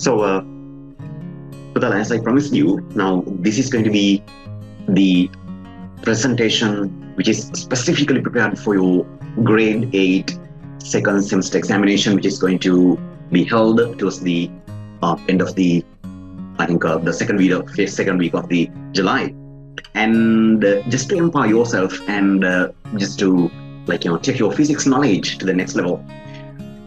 So, Pradal, as I promised you, now this is going to be the presentation which is specifically prepared for your grade 8 second semester examination, which is going to be held towards the end of the, I think, the second week of the July. And just to empower yourself and just to take your physics knowledge to the next level,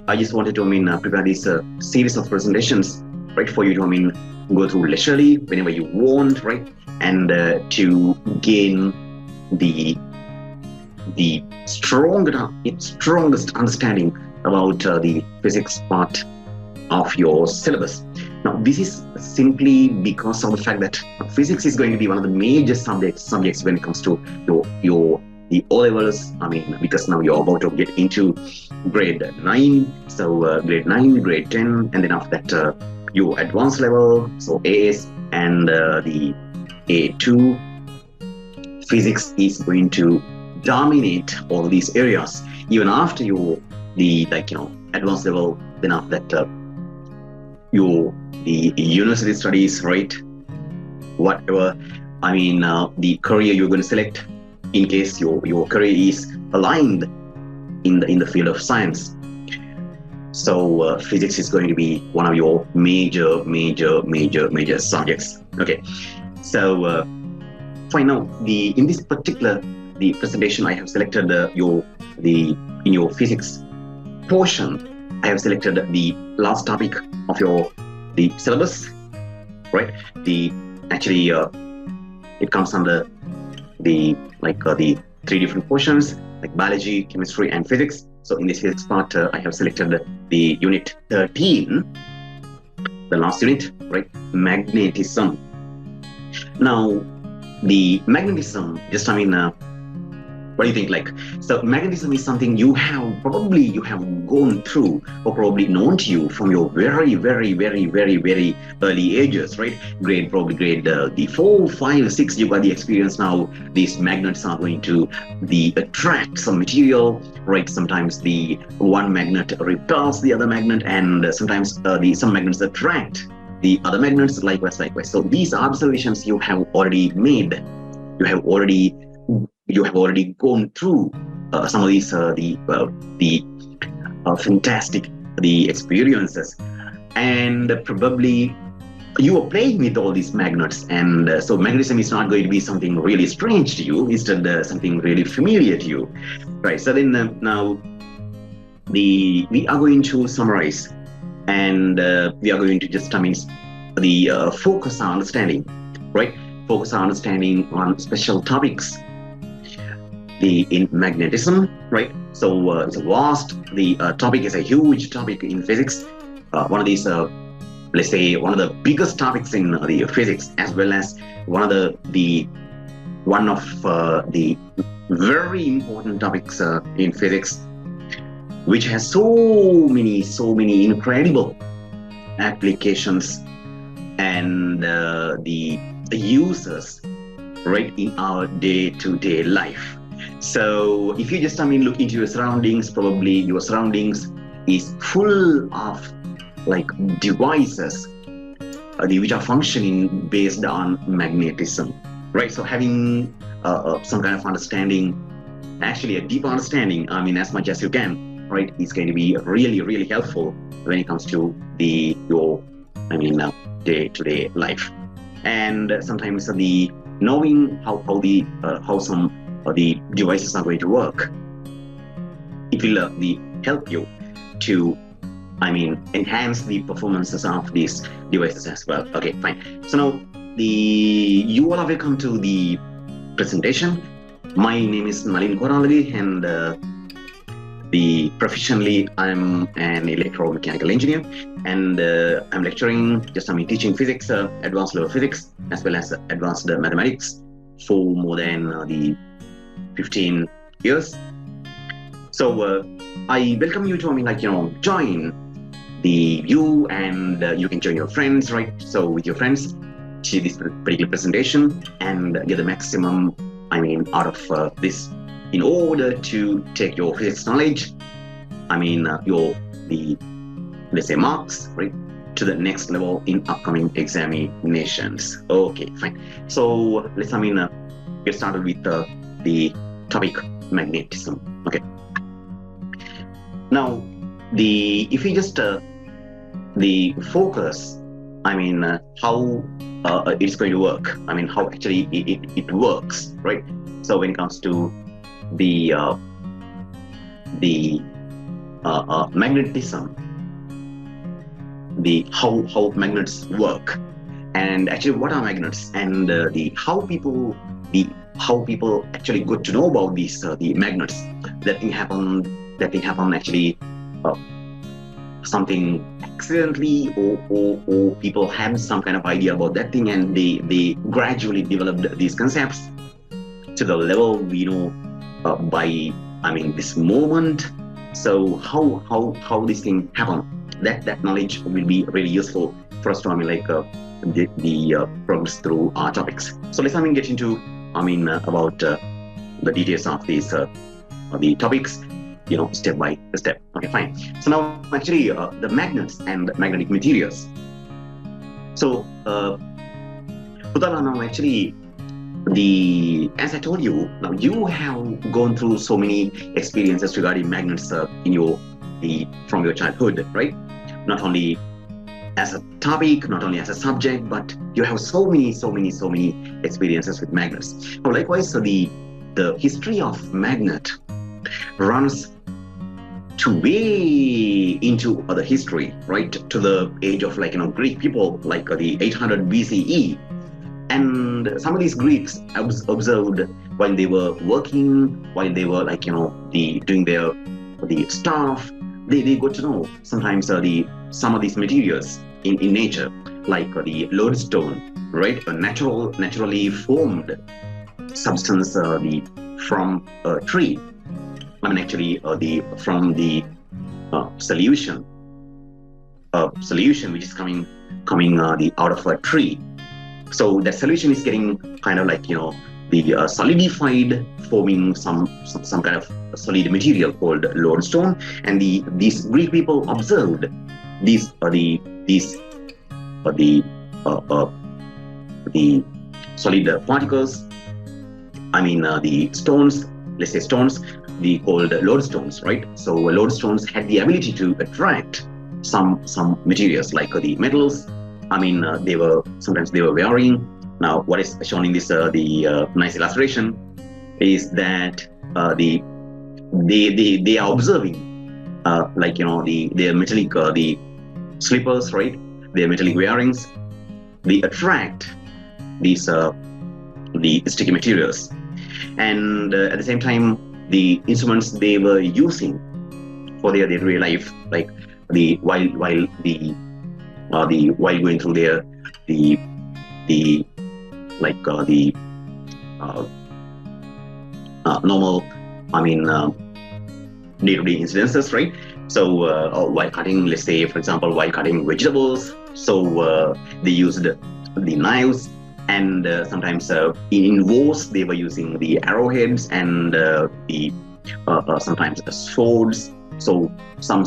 I just wanted to prepare this series of presentations, right, for you to go through leisurely whenever you want, right, and to gain the strongest understanding about the physics part of your syllabus. Now, this is simply because of the fact that physics is going to be one of the major subjects when it comes to the O levels. Because now you're about to get into grade 9, so grade 9, grade 10, and then after that your advanced level, so AS and the A2. Physics is going to dominate all these areas even after the advanced level. Then after that the university studies, right, whatever the career you're going to select, in case your career is aligned in the field of science. So physics is going to be one of your major subjects. Okay, so fine. Now in this particular the presentation, I have selected in your physics portion, I have selected the last topic of the syllabus, right? It comes under the 3 different portions, like biology, chemistry, and physics. So in this physics part, I have selected the unit 13, the last unit, right? Magnetism. Now, the magnetism, what do you think? So magnetism is something you have gone through or probably known to you from your very early ages, right? Grade the 4, 5, 6, you got the experience. Now these magnets are going to attract some material, right? Sometimes the one magnet repels the other magnet, and sometimes some magnets attract the other magnets, likewise. So these observations you have already made. You have already gone through some of these fantastic experiences, and probably you are playing with all these magnets, and so magnetism is not going to be something really strange to you. Instead, something really familiar to you, right? So then now we are going to summarize, and we are going to just focus our understanding, right? Focus our understanding on special topics in magnetism, right? So it's a vast, the topic is a huge topic in physics. One of these, let's say, one of the biggest topics in the physics, as well as one of the very important topics in physics, which has so many incredible applications and the uses, right, in our day-to-day life. So if you just look into your surroundings, probably your surroundings is full of devices which are functioning based on magnetism, right? So having some kind of understanding, actually a deep understanding, as much as you can, right, is going to be really helpful when it comes to your day-to-day life. And sometimes the knowing how some the devices are going to work, it will help you to enhance the performances of these devices as well. Okay, fine. So now you all are welcome to the presentation. My name is Nalin Koralagi, and professionally I'm an electromechanical engineer, and I'm lecturing, teaching physics, advanced level physics, as well as advanced mathematics for more than 15 years. So I welcome you to join you, and you can join your friends, right? So with your friends, see this particular presentation and get the maximum out of this, in order to take your physics knowledge, let's say marks, right, to the next level in upcoming examinations. Okay, fine. So let's get started with the topic magnetism. Okay. Now, if we just the focus, how it's going to work. How actually it works, right? So when it comes to the magnetism, the how magnets work, and actually what are magnets, and how people actually got to know about these the magnets. That thing happened actually something accidentally, or people had some kind of idea about that thing, and they gradually developed these concepts to the level we know by this moment. So how this thing happened, that knowledge will be really useful for us to progress through our topics. So let's get into about the details of these the topics, step by step. Okay, fine. So now actually the magnets and magnetic materials. So Udala, now actually as I told you, now you have gone through so many experiences regarding magnets from your childhood, right? Not only as a topic, not only as a subject, but you have so many experiences with magnets. Now, likewise, so the history of magnet runs to way into the history, right? To the age of Greek people, the 800 BCE. And some of these Greeks observed while they were working, while they were doing the stuff, they got to know sometimes some of these materials in nature, like the lodestone, right? A naturally formed substance from a tree. From the solution which is coming out of a tree. So that solution is getting kind of the solidified, forming some kind of solid material called lodestone. And these Greek people observed these the solid particles. The stones, let's say stones, the called lodestones, right? So lodestones had the ability to attract some materials like the metals. Sometimes they were wearing. Now, what is shown in this nice illustration is that they are observing their metallic the slippers, right? Their metallic wearings. They attract these the sticky materials, and at the same time, the instruments they were using for their daily life, while going through their normal day-to-day incidences, right? So while cutting, let's say for example, while cutting vegetables, so they used the knives, and sometimes in wars they were using the arrowheads and sometimes swords. So some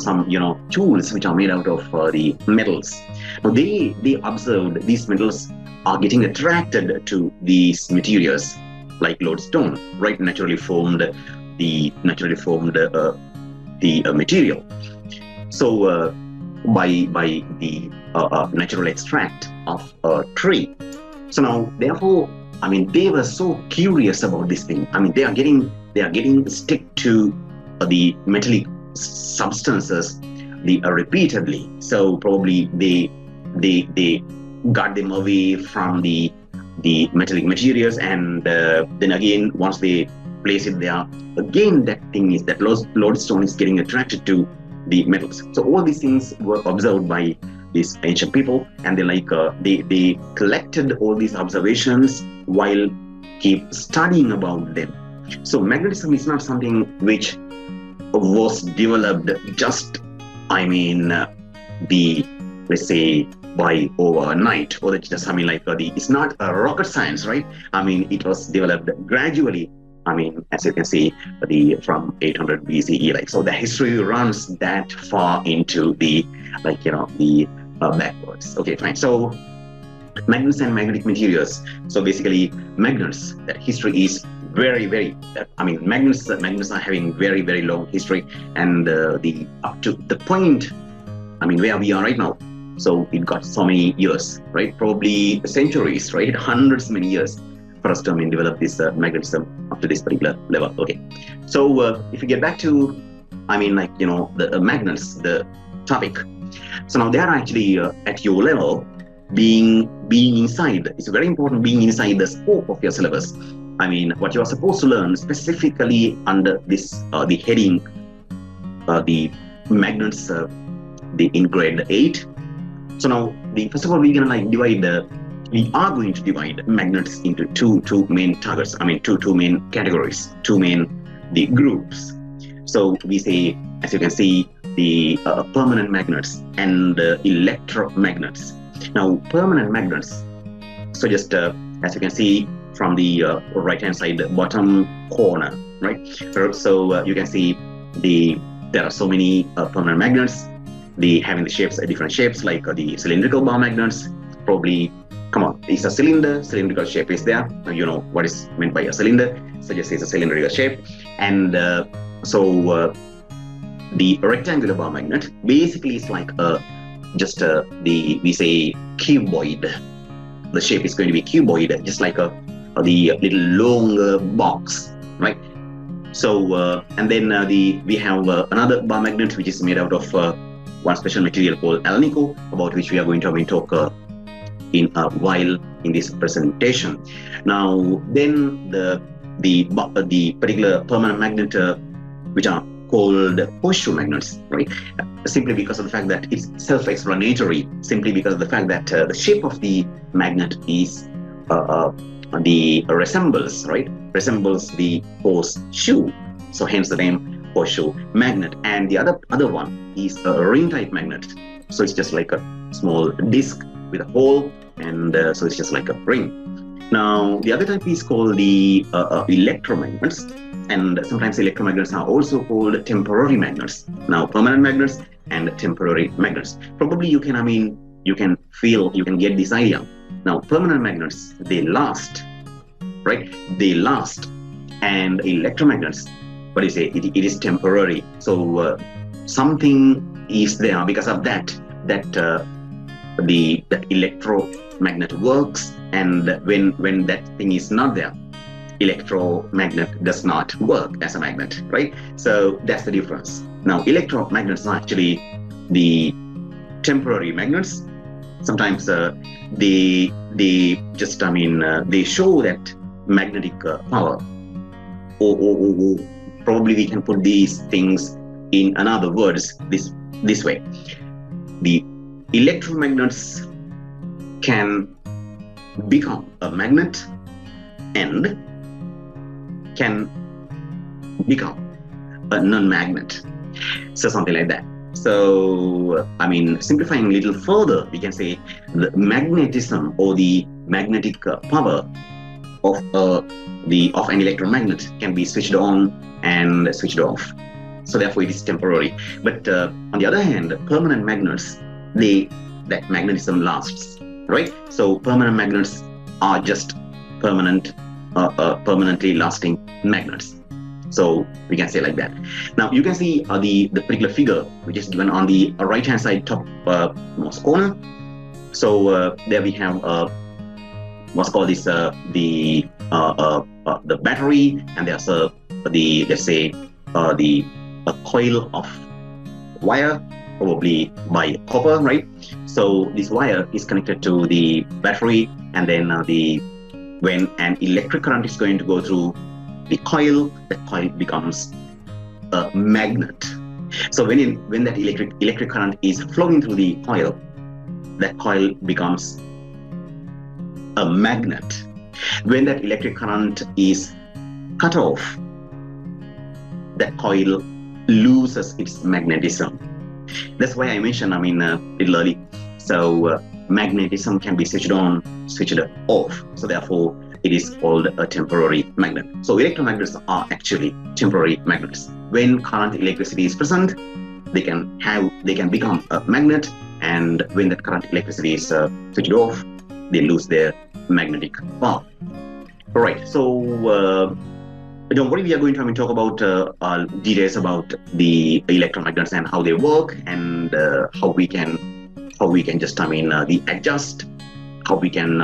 tools which are made out of the metals. Now they observed these metals are getting attracted to these materials like lodestone, right? Naturally formed material. So by the natural extract of a tree. So now, therefore, they were so curious about this thing. They are getting stick to the metallic substances repeatedly. So probably they got them away from the metallic materials, and then again, once they place it there, again that lodestone is getting attracted to the metals. So all these things were observed by these ancient people, and they collected all these observations while keep studying about them. So magnetism is not something which was developed just let's say by overnight, or just it's not a rocket science, right? It was developed gradually. As you can see, from 800 BCE, so the history runs that far into the backwards. Okay, fine. So magnets and magnetic materials. So basically, magnets. That history is very, very. Magnets are having very, very long history, and the up to the point. Where we are right now. So it got so many years, right? Probably centuries, right? Hundreds, many years for us to develop this magnetism up to this particular level. Okay. So if we get back to, the magnets, the topic. So now they are actually at your level, being inside. It's very important being inside the scope of your syllabus. What you are supposed to learn specifically under this the heading, the magnets, in grade 8. So now, first of all, we are going to divide magnets into two main targets. Two main categories, two main groups. So we say, as you can see, the permanent magnets and electromagnets. Now, permanent magnets. So just as you can see from the right-hand side bottom corner, right? So you can see there are so many permanent magnets. They having the shapes, different shapes, like the cylindrical bar magnets. Probably, come on, it's a cylinder. Cylindrical shape is there. You know what is meant by a cylinder. So just it's a cylindrical shape. And the rectangular bar magnet basically is like we say cuboid. The shape is going to be cuboid, just like the little long box, right? So and then we have another bar magnet which is made out of one special material called alnico, about which we are going to talk in a while in this presentation. Now, then the particular permanent magnet which are called horseshoe magnets, right? Simply because of the fact that it's self-explanatory. Simply because of the fact that the shape of the magnet is resembles the horseshoe. So hence the name horseshoe magnet. And the other one is a ring type magnet. So it's just like a small disc with a hole, and so it's just like a ring. Now the other type is called the electromagnets, and sometimes electromagnets are also called temporary magnets. Now, permanent magnets and temporary magnets. Probably you can get this idea. Now, permanent magnets, they last, right? They last, and electromagnets, what do you say? It is temporary. So something is there because of that the electromagnet works, and when that thing is not there, electromagnet does not work as a magnet, right? So that's the difference. Now, electromagnets are actually the temporary magnets. Sometimes they just they show that magnetic power, or probably we can put these things in another words this way. The electromagnets can become a magnet and can become a non-magnet. So something like that. So simplifying a little further, we can say the magnetism or the magnetic power of an electromagnet can be switched on and switched off. So therefore it is temporary. But on the other hand, permanent magnets, that magnetism lasts, right? So permanent magnets are just permanently lasting magnets. So we can say like that. Now you can see the particular figure which is given on the right hand side top most corner. So there we have what's called this the battery, and there's a coil of wire, probably by copper, right? So this wire is connected to the battery, and then when an electric current is going to go through the coil, that coil becomes a magnet. So when that electric current is flowing through the coil, that coil becomes a magnet. When that electric current is cut off, that coil loses its magnetism. That's why I mentioned, a little early. So magnetism can be switched on, switched off. So therefore, it is called a temporary magnet. So electromagnets are actually temporary magnets. When current electricity is present, they can become a magnet, and when that current electricity is switched off, they lose their magnetic power. All right, so don't worry, we are going to talk about details about the electromagnets and how they work, and how we can just the adjust, how we can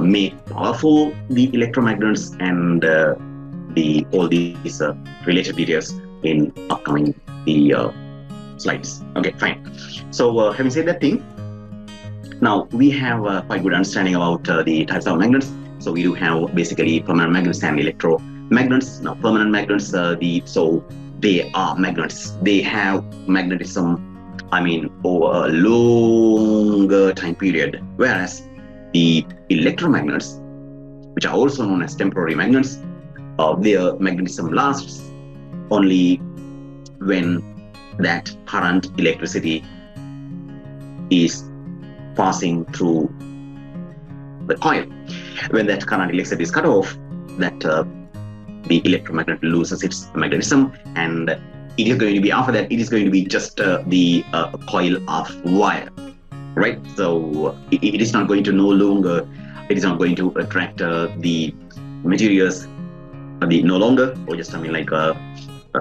make powerful the electromagnets, and the all these related details in upcoming slides. Okay, fine. So having said that thing, now we have quite good understanding about the types of magnets. So we do have basically permanent magnets and electromagnets. Now permanent magnets, so they are magnets. They have magnetism, over a longer time period. Whereas the electromagnets, which are also known as temporary magnets, their magnetism lasts only when that current electricity is passing through the coil. When that current electricity is cut off, that the electromagnet loses its magnetism, and it is going to be, after that, it is going to be just the coil of wire, right? So it is not going to it is not going to attract the materials no longer, or just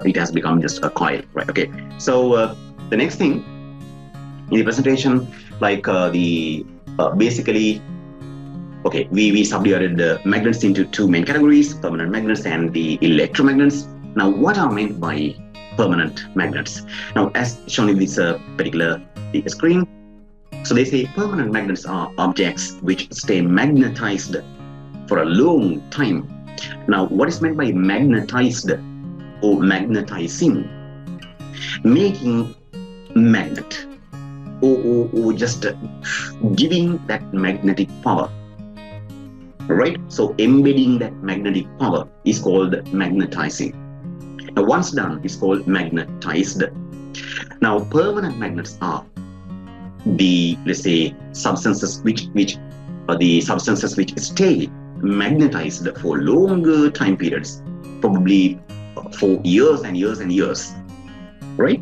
it has become just a coil, right? Okay, so the next thing in the presentation, basically, okay, we subdivided the magnets into two main categories: permanent magnets and the electromagnets. Now, what are meant by permanent magnets? Now, as shown in this particular screen, so they say permanent magnets are objects which stay magnetized for a long time. Now, what is meant by magnetized or magnetizing? Making magnet, or just giving that magnetic power, right? So embedding that magnetic power is called magnetizing. Now, once done, it's called magnetized. Now, permanent magnets are the, let's say, substances which are the substances which stay magnetized for longer time periods, probably for years and years and years, right?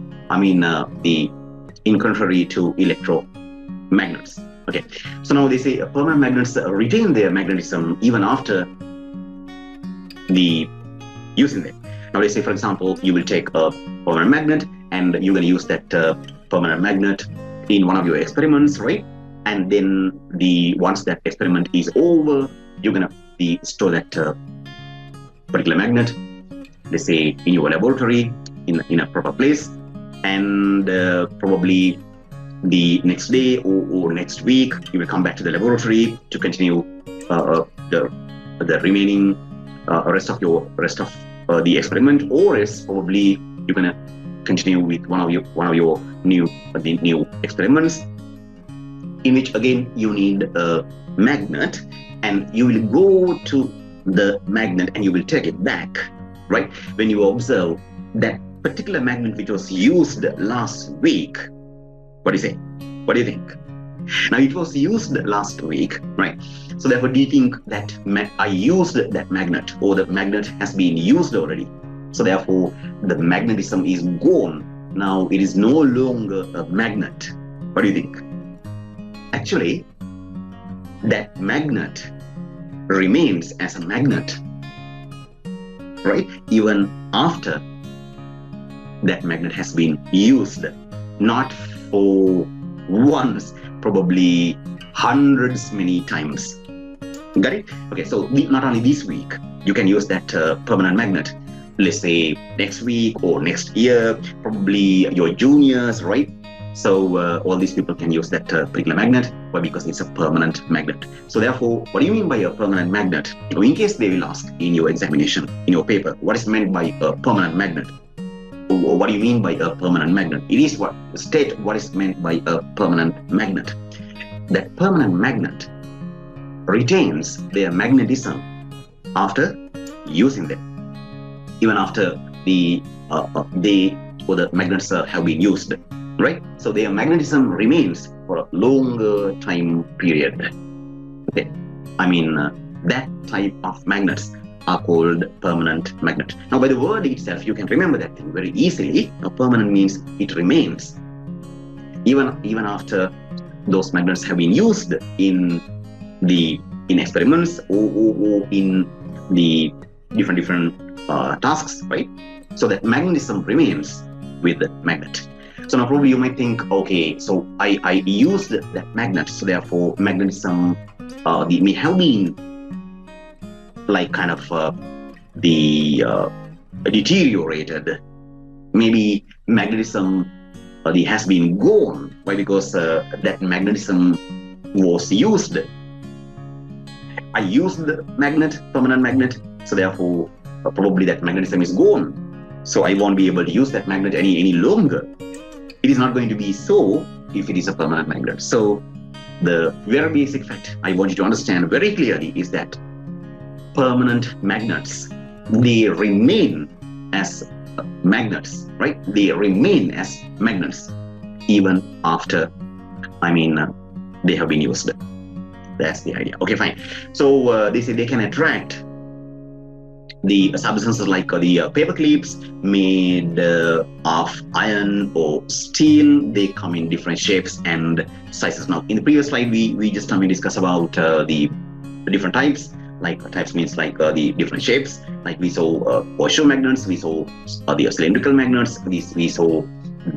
In contrary to electromagnets. Okay, so now they say permanent magnets retain their magnetism even after the using them. Now they say, for example, you will take a permanent magnet and you're going to use that permanent magnet in one of your experiments, right? And then once that experiment is over, you're going to store that particular magnet, let's say, in your laboratory in a proper place, and probably the next day or next week, you will come back to the laboratory to continue the remaining rest of the experiment, or else probably you're gonna continue with one of your new experiments, in which again you need a magnet, and you will go to the magnet and you will take it back, right? When you observe that particular magnet which was used last week, what do you say? What do you think? Now, it was used last week, right? So therefore, do you think that I used that magnet, or the magnet has been used already? So therefore, the magnetism is gone. Now, it is no longer a magnet. What do you think? Actually, that magnet remains as a magnet, right? Even after that magnet has been used, not for once, probably hundreds many times. Got it? Okay, so not only this week, you can use that permanent magnet, let's say next week or next year, probably your juniors, right? So all these people can use that particular magnet. Why? Because it's a permanent magnet. So therefore, what do you mean by a permanent magnet? In case they will ask in your examination, in your paper, what is meant by a permanent magnet? Or what do you mean by a permanent magnet? It is state what is meant by a permanent magnet. That permanent magnet retains their magnetism after using them, even after the magnets have been used, right? So their magnetism remains for a longer time period. Okay, that type of magnets are called permanent magnet. Now, by the word itself, you can remember that thing very easily. Now, permanent means it remains. even after those magnets have been used in experiments or in the different tasks, right? So that magnetism remains with the magnet. So now probably you might think, okay, so I used that magnet, so therefore magnetism may have been like kind of the deteriorated. Maybe magnetism has been gone. Why? Because that magnetism was used. I used the magnet, permanent magnet, so therefore probably that magnetism is gone. So I won't be able to use that magnet any longer. It is not going to be so if it is a permanent magnet. So the very basic fact I want you to understand very clearly is that permanent magnets, they remain as magnets, right? They remain as magnets even after, they have been used. That's the idea. Okay, fine. So they say they can attract the substances like the paper clips made of iron or steel. They come in different shapes and sizes. Now, in the previous slide, we just discussed about the different types. Like types means like the different shapes. Like we saw horseshoe magnets, we saw the cylindrical magnets, we saw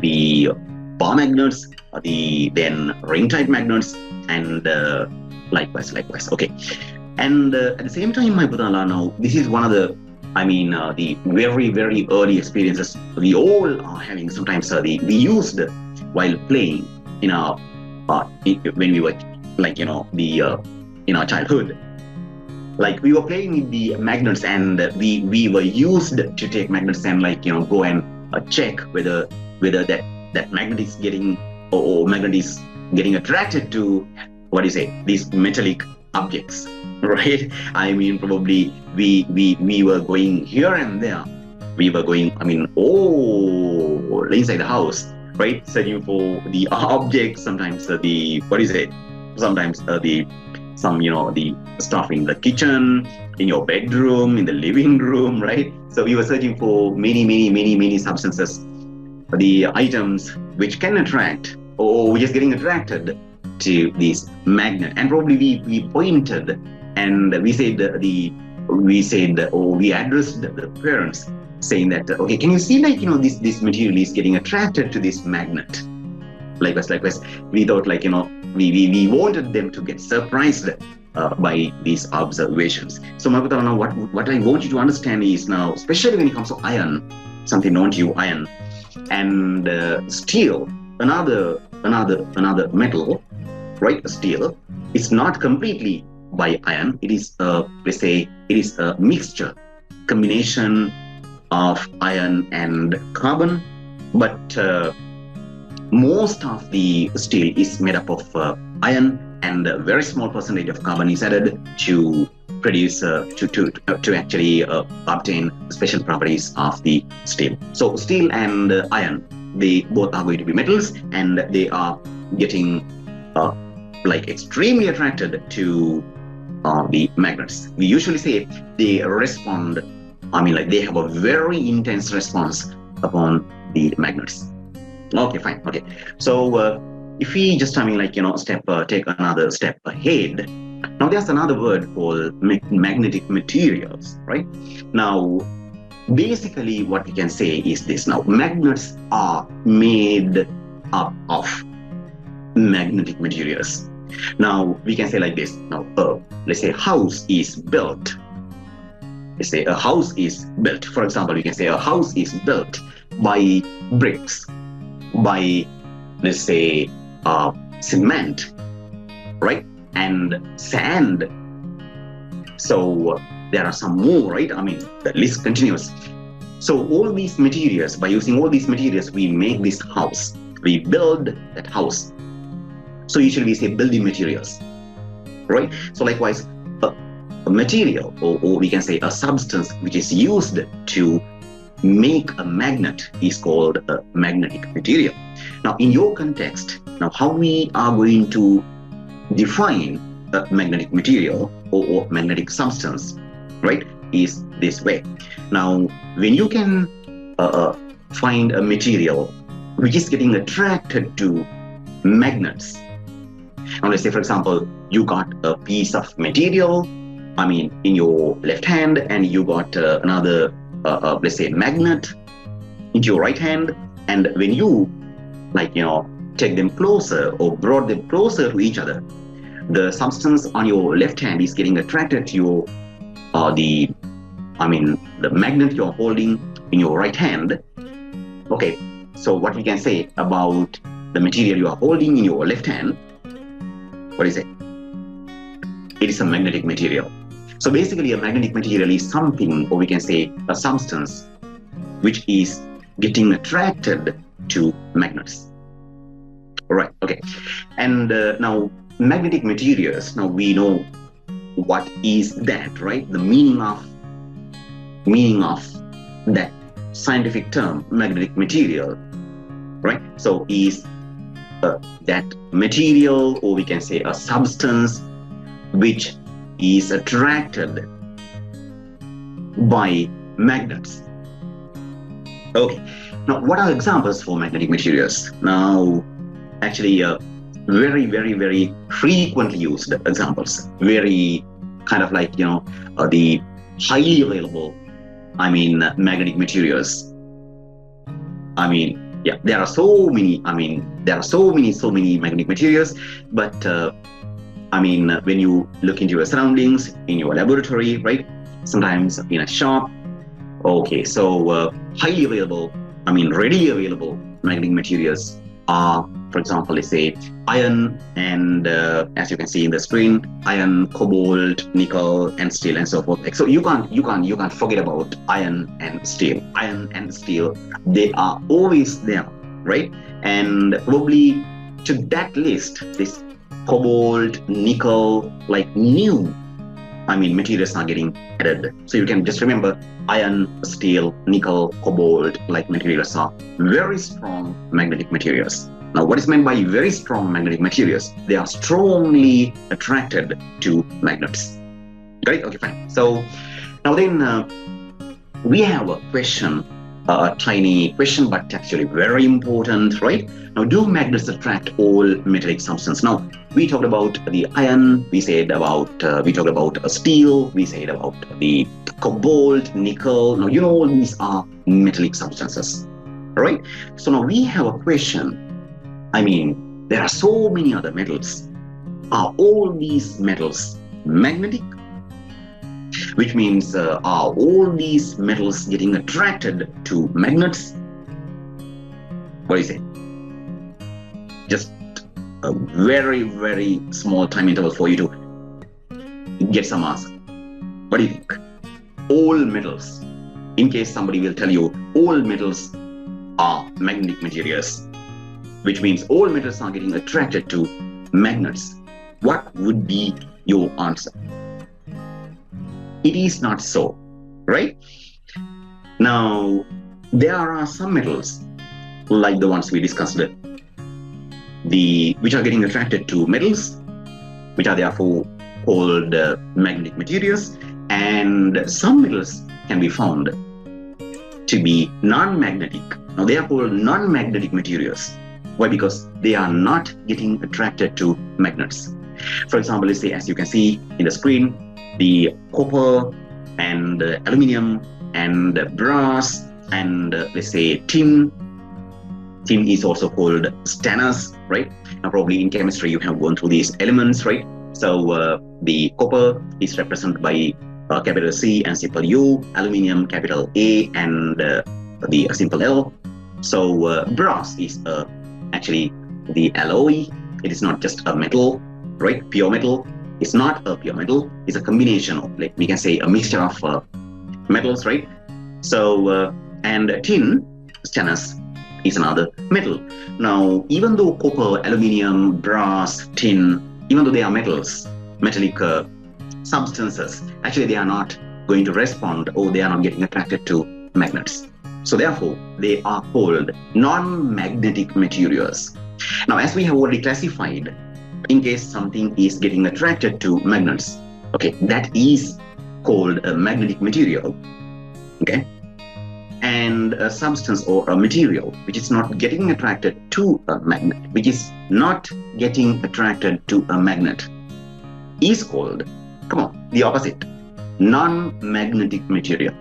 the bar magnets, then ring type magnets, and likewise. Okay. And at the same time, my brother, now this is one of the the very, very early experiences we all are having. Sometimes we used while playing in our when we were in our childhood. Like we were playing with the magnets, and we were used to take magnets and go and check whether that magnet is getting or magnet is getting attracted to these metallic objects, right? Probably we were going here and there. We were going, inside the house, right? Searching for the objects. Sometimes sometimes the stuff in the kitchen, in your bedroom, in the living room, right? So we were searching for many substances, the items which can attract or which is getting attracted to this magnet. And probably we pointed and we addressed the parents saying that, okay, can you see this material is getting attracted to this magnet? Likewise, we thought we wanted them to get surprised by these observations. So Magutala, now what I want you to understand is now, especially when it comes to iron, something known to you, iron, and steel, another metal, right? Steel, it's not completely by iron. It is it is a mixture, combination of iron and carbon, but most of the steel is made up of iron, and a very small percentage of carbon is added to produce to actually obtain special properties of the steel. So steel and iron, they both are going to be metals, and they are getting extremely attracted to the magnets. We usually say they respond. They have a very intense response upon the magnets. Okay, fine. Okay, so if we just take another step ahead. Now there's another word called magnetic materials, right? Now basically what we can say is this. Now magnets are made up of magnetic materials. Now we can say like this. Now let's say a house is built. Let's say a house is built. For example, we can say a house is built by bricks, by, let's say, cement, right? And sand. So there are some more, right? The list continues. So all these materials, by using all these materials, we make this house. We build that house. So usually we say building materials, right? So likewise, a material, or we can say a substance which is used to make a magnet is called a magnetic material. Now in your context, now how we are going to define a magnetic material or magnetic substance, right, is this way. Now when you can find a material which is getting attracted to magnets. Now let's say, for example, you got a piece of material, in your left hand, and you got another, let's say, magnet into your right hand. And when you, take them closer or brought them closer to each other, the substance on your left hand is getting attracted to your, the magnet you're holding in your right hand. Okay, so what we can say about the material you are holding in your left hand, what is it? It is a magnetic material. So basically a magnetic material is something, or we can say a substance, which is getting attracted to magnets. All right, okay. And now magnetic materials, now we know what is that, right? The meaning of that scientific term, magnetic material, right? So is that material, or we can say a substance, which is attracted by magnets. Okay, now what are examples for magnetic materials? Now, actually, very, very, very frequently used examples, very kind of like, the highly available, magnetic materials. Yeah, there are so many, so many magnetic materials, but when you look into your surroundings, in your laboratory, right? Sometimes in a shop. Okay, so highly available, readily available magnetic materials are, for example, let's say iron and, as you can see in the screen, iron, cobalt, nickel, and steel, and so forth. So you can't forget about iron and steel. Iron and steel, they are always there, right? And probably to that list, this cobalt, nickel, like new, materials are getting added. So you can just remember iron, steel, nickel, cobalt, like materials are very strong magnetic materials. Now, what is meant by very strong magnetic materials? They are strongly attracted to magnets. Got it? Okay, fine. So now then we have a question, a tiny question, but actually very important, right? Now, do magnets attract all metallic substance? Now, we talked about the iron, we talked about steel, we said about the cobalt, nickel. Now, all these are metallic substances, all right? So now we have a question. There are so many other metals. Are all these metals magnetic? Which means, are all these metals getting attracted to magnets? What do you say? Just a very, very small time interval for you to get some answer. What do you think? All metals, in case somebody will tell you all metals are magnetic materials, which means all metals are getting attracted to magnets, what would be your answer? It is not so, right? Now, there are some metals, like the ones we discussed, which are getting attracted to metals, which are therefore called magnetic materials, and some metals can be found to be non-magnetic. Now, they are called non-magnetic materials. Why? Because they are not getting attracted to magnets. For example, let's say, as you can see in the screen, the copper and aluminum and brass and let's say tin. Tin is also called stannous, right? Now, probably in chemistry you have gone through these elements, right? So the copper is represented by capital C and simple U, aluminum capital A and the simple L. So brass is actually the alloy. It is not just a metal, right? Pure metal. It's not a pure metal. It's a combination of, like, we can say, a mixture of metals, right? So and tin, stannous, is another metal. Now, even though copper, aluminum, brass, tin, even though they are metals, metallic substances, actually they are not going to respond, or they are not getting attracted to magnets. So therefore, they are called non-magnetic materials. Now, as we have already classified, in case something is getting attracted to magnets, okay, that is called a magnetic material, okay? and a substance or a material which is not getting attracted to a magnet, is called, come on, the opposite, non-magnetic material.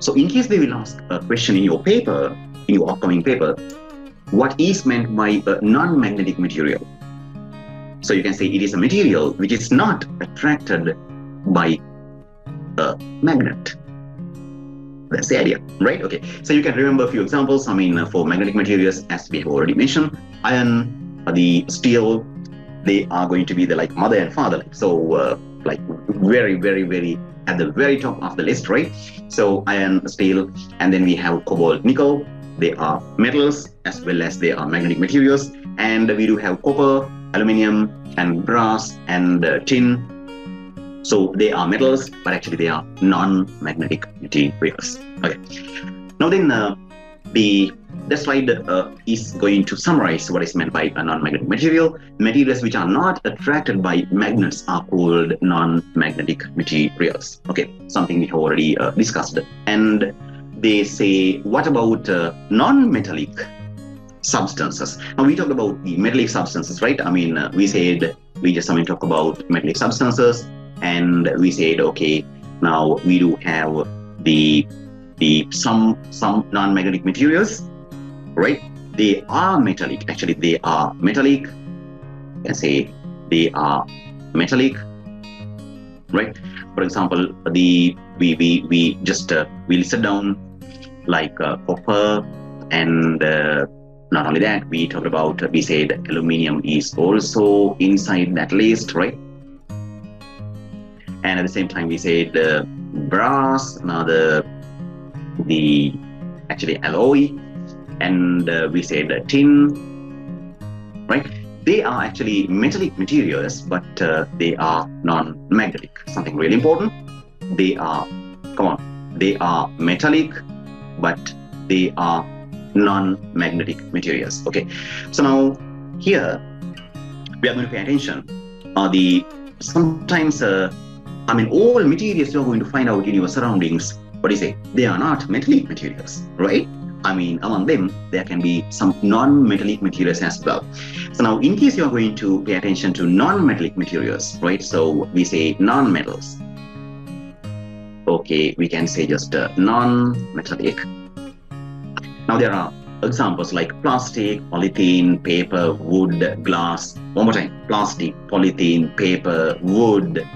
So in case they will ask a question in your paper, in your upcoming paper, what is meant by a non-magnetic material? So you can say it is a material which is not attracted by a magnet. That's the idea, right? Okay, so you can remember a few examples. For magnetic materials, as we have already mentioned, iron, the steel, they are going to be the like mother and father. So like very, very, very at the very top of the list, right? So iron, steel, and then we have cobalt, nickel. They are metals as well as they are magnetic materials. And we do have copper, aluminium, and brass, and tin. So they are metals, but actually they are non-magnetic materials. Okay. Now then, this slide is going to summarize what is meant by a non-magnetic material. Materials which are not attracted by magnets are called non-magnetic materials. Okay, something we have already discussed. And they say, what about non-metallic substances? Now we talked about the metallic substances, right? We just talk about metallic substances. And we said, okay, now we do have some non-magnetic materials, right? They are metallic. Actually, they are metallic. You can say they are metallic, right? For example, we listed down like copper, and not only that, we talked about, we said aluminium is also inside that list, right? And at the same time, we said brass, now the actually alloy, and we said tin, right? They are actually metallic materials, but they are non-magnetic. Something really important. They are metallic, but they are non-magnetic materials. Okay. So now here we are going to pay attention. Sometimes all materials you're going to find out in your surroundings, they are not metallic materials, right? Among them, there can be some non-metallic materials as well. So now, in case you're going to pay attention to non-metallic materials, right? So we say non-metals. Okay, we can say just non-metallic. Now there are examples like plastic, polythene, paper, wood, glass. One more time, plastic, polythene, paper, wood,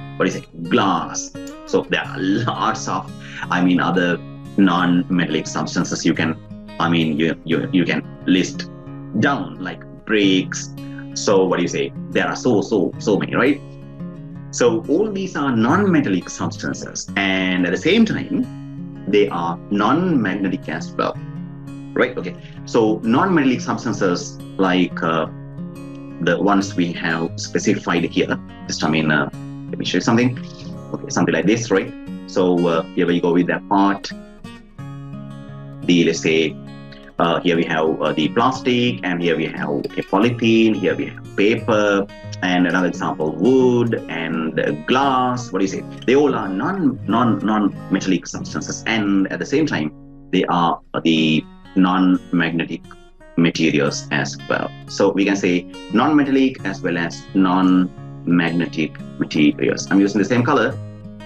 glass. So there are lots of, other non-metallic substances you can, you can list down, like bricks. So there are so many, right? So all these are non-metallic substances, and at the same time, they are non-magnetic as well, right? Okay. So non-metallic substances like the ones we have specified here. Just let me show you something. Okay, something like this, right? So here we go with that part. Let's say here we have the plastic, and here we have polythene, here we have paper, and another example, wood and glass. They all are non-metallic substances, and at the same time, they are the non-magnetic materials as well. So we can say non-metallic as well as non-magnetic materials. I'm using the same color,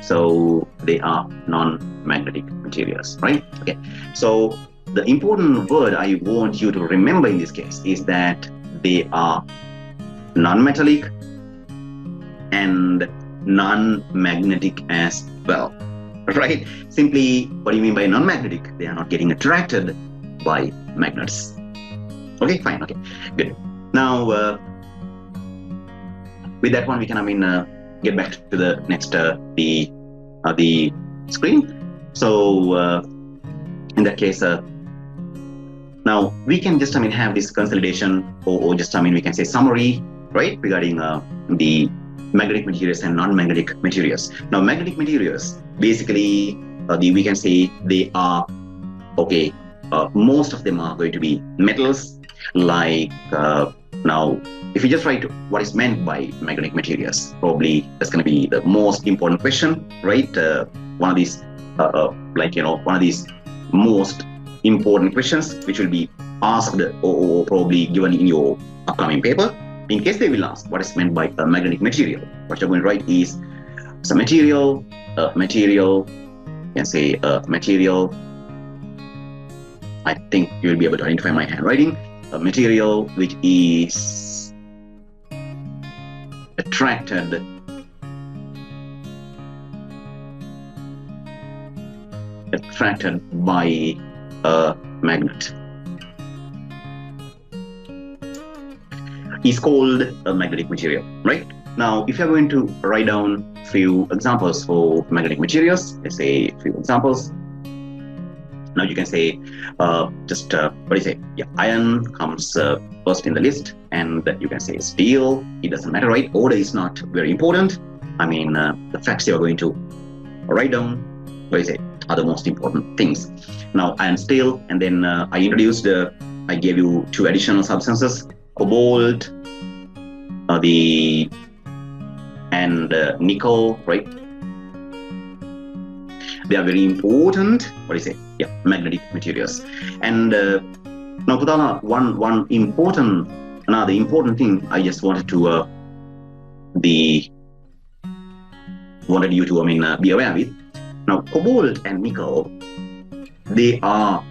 so they are non-magnetic materials, right? Okay. So the important word I want you to remember in this case is that they are non-metallic and non-magnetic as well, right? Simply, what do you mean by non-magnetic? They are not getting attracted by magnets. Okay, fine. Okay, good. Now, with that one, we can get back to the next the screen. So in that case, now we can just have this consolidation, or just we can say summary, right, regarding the magnetic materials and non-magnetic materials. Now, magnetic materials, basically, we can say they are most of them are going to be metals. Like now, if you just write what is meant by magnetic materials, probably that's going to be the most important question, right? One of these, one of these most important questions which will be asked or probably given in your upcoming paper. In case they will ask what is meant by a magnetic material, what you're going to write is some material, you can say material. I think you will be able to identify my handwriting. A material which is attracted by a magnet is called a magnetic material, right? Now, if you're going to write down a few examples for magnetic materials, let's say a few examples. Now you can say what do you say? Yeah, iron comes first in the list, and you can say steel. It doesn't matter, right? Order is not very important. I mean, the facts you're going to write down, what do you say, are the most important things. Now, iron, steel, and then I gave you two additional substances, cobalt, and nickel, right? They are very important, what do you say? Yeah, magnetic materials. And now, Putana, another important thing I just wanted to be aware with. Now, cobalt and nickel, they are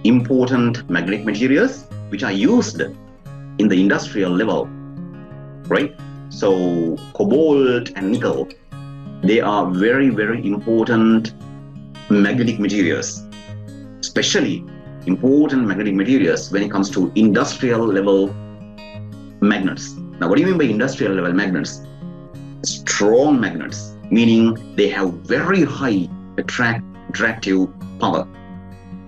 important magnetic materials which are used in the industrial level, right? So cobalt and nickel, they are very, very important magnetic materials, especially important magnetic materials when it comes to industrial level magnets. Now, what do you mean by industrial level magnets? Strong magnets, meaning they have very high attractive power.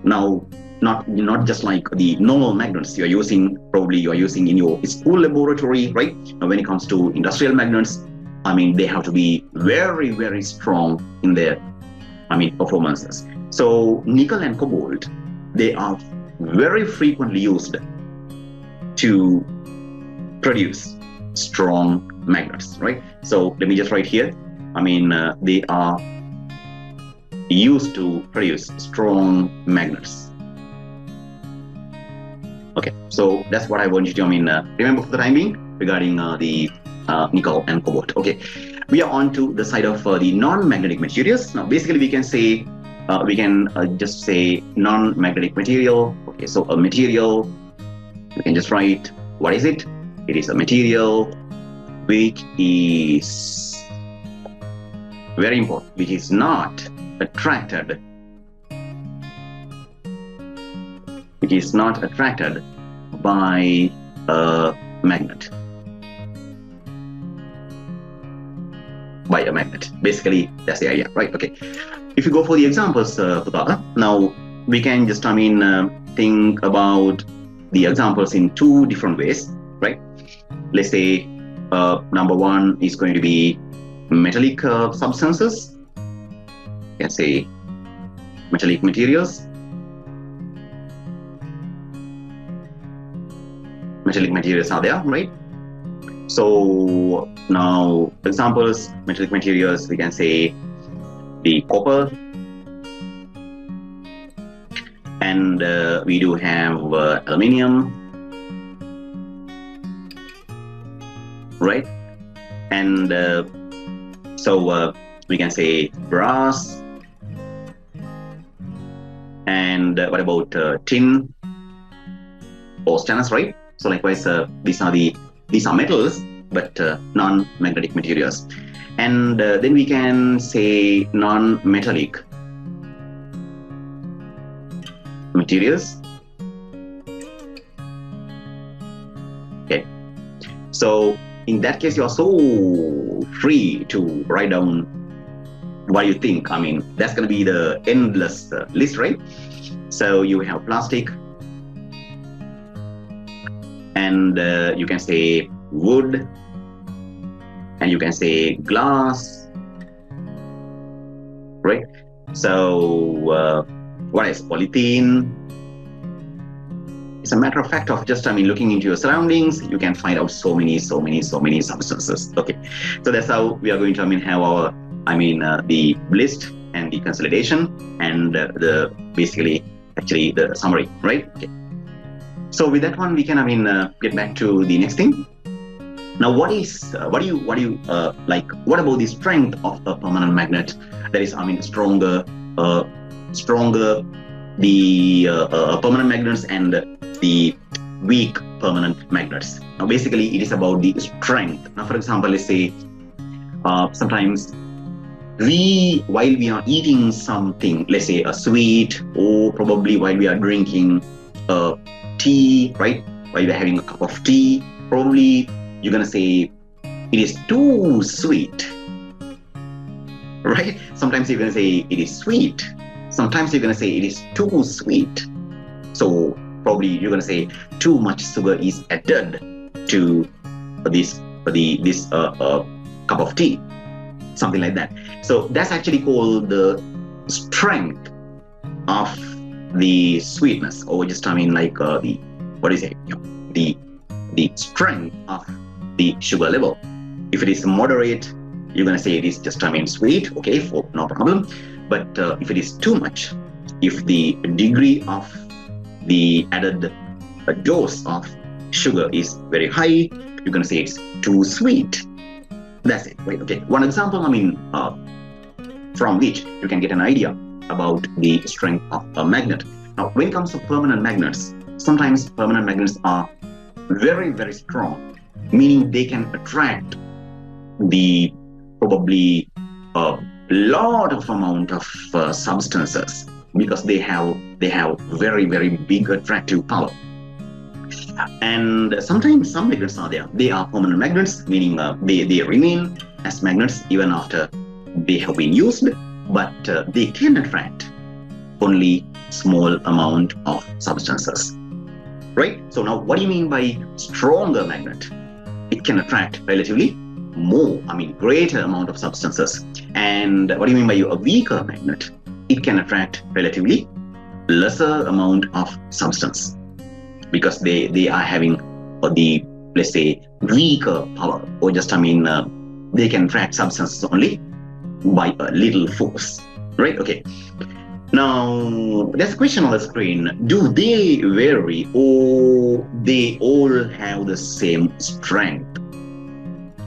Now, not just like the normal magnets you're using in your school laboratory, right? Now, when it comes to industrial magnets, I mean, they have to be very, very strong in their, performances. So nickel and cobalt, they are very frequently used to produce strong magnets, right? So let me just write here. They are used to produce strong magnets. Okay, so that's what I want you to remember for the time being regarding the nickel and cobalt. Okay, we are on to the side of the non-magnetic materials. Now, basically, we can say just say non-magnetic material. Okay, so a material, we can just write what is it? It is a material which is very important, which is not attracted. It is not attracted by a magnet. By a magnet. Basically, that's the idea, right? Okay. If you go for the examples, Putala, now we can just, think about the examples in two different ways, right? Let's say number one is going to be metallic substances. You can say metallic materials. Metallic materials are there, right? So now examples, metallic materials, we can say the copper, and we do have aluminium, right? And so we can say brass, and what about tin or stainless, right? So likewise, these are metals, but non-magnetic materials. And then we can say non-metallic materials. Okay. So in that case, you are so free to write down what you think. That's going to be the endless list, right? So you have plastic, and you can say wood, and you can say glass, right? So what is polythene? It's a matter of fact of just looking into your surroundings, you can find out so many substances. Okay, so that's how we are going to have our the list and the consolidation, and basically actually the summary, right? Okay. So with that one, we can, get back to the next thing. Now, what do you like? What about the strength of a permanent magnet? That is, stronger the permanent magnets and the weak permanent magnets. Now, basically, it is about the strength. Now, for example, let's say sometimes while we are eating something, let's say a sweet, or probably while we are drinking tea, right? While we are having a cup of tea, probably you're gonna say it is too sweet, right? Sometimes you're gonna say it is sweet. Sometimes you're gonna say it is too sweet. So probably you're gonna say too much sugar is added to this cup of tea, something like that. So that's actually called the strength of the sweetness, or just the what do you say? The strength of the sugar level. If it is moderate, you're gonna say it is just sweet, okay, no problem. But if it is too much, if the degree of the added dose of sugar is very high, you're gonna say it's too sweet. That's it, right? Okay. One example, from which you can get an idea about the strength of a magnet. Now, when it comes to permanent magnets, sometimes permanent magnets are very, very strong, meaning they can attract the probably a lot of amount of substances, because they have very, very big attractive power. And sometimes some magnets are there. They are permanent magnets, meaning they remain as magnets even after they have been used, but they can attract only small amount of substances, right? So now, what do you mean by stronger magnet? It can attract relatively more, greater amount of substances. And what do you mean by a weaker magnet? It can attract relatively lesser amount of substance, because they are having the, let's say, weaker power, or just they can attract substances only by a little force, right? Okay. Now, there's a question on the screen. Do they vary, or they all have the same strength?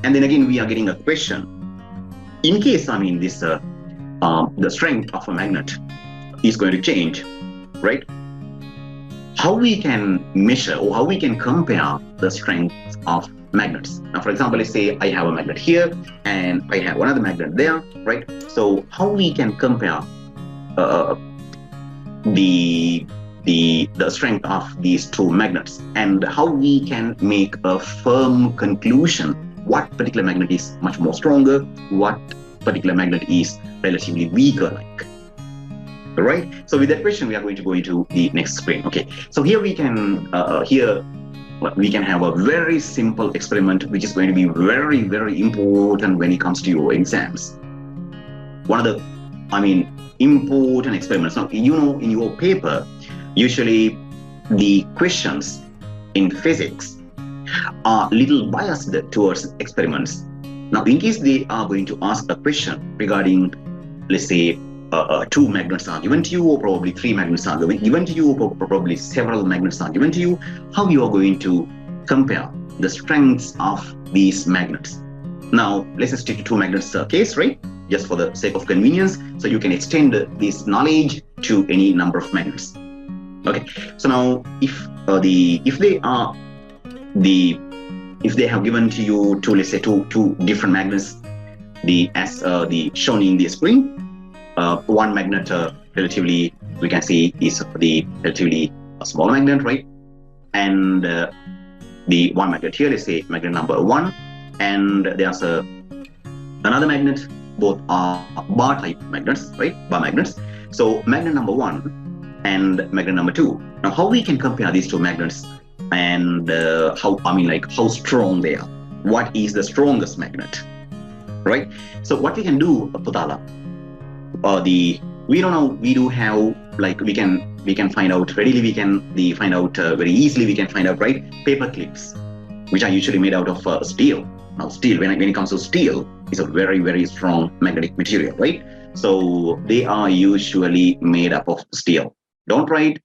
And then again, we are getting a question. In case, the strength of a magnet is going to change, right? How we can measure, or how we can compare the strength of magnets. Now, for example, let's say I have a magnet here and I have another magnet there, right? So how we can compare the strength of these two magnets, and how we can make a firm conclusion what particular magnet is much more stronger, what particular magnet is relatively weaker, like. Right. So with that question, we are going to go into the next screen. Okay. So here we can have a very simple experiment, which is going to be very, very important when it comes to your exams. One of the, important experiments. Now, in your paper, usually the questions in physics are little biased towards experiments. Now, in case they are going to ask a question regarding, let's say, two magnets are given to you, or probably three magnets are given to you, or probably several magnets are given to you, how you are going to compare the strengths of these magnets. Now, let's just take a two magnets case, right? Just for the sake of convenience, so you can extend this knowledge to any number of magnets. Okay. So now, if they have given to you two, let's say two different magnets, the shown in the screen. One magnet relatively, we can see, is the relatively small magnet, right? And the one magnet here, let's say magnet number 1, and there's another magnet. Both are bar type magnets, right? Bar magnets. So magnet number 1 and magnet number 2. Now, how we can compare these two magnets, and how strong they are? What is the strongest magnet, right? So what we can do, Putala, we do have, we can find out readily, very easily, we can find out, right? Paper clips, which are usually made out of steel. Now, steel, when it comes to steel, is a very, very strong magnetic material, right? So they are usually made up of steel. Don't write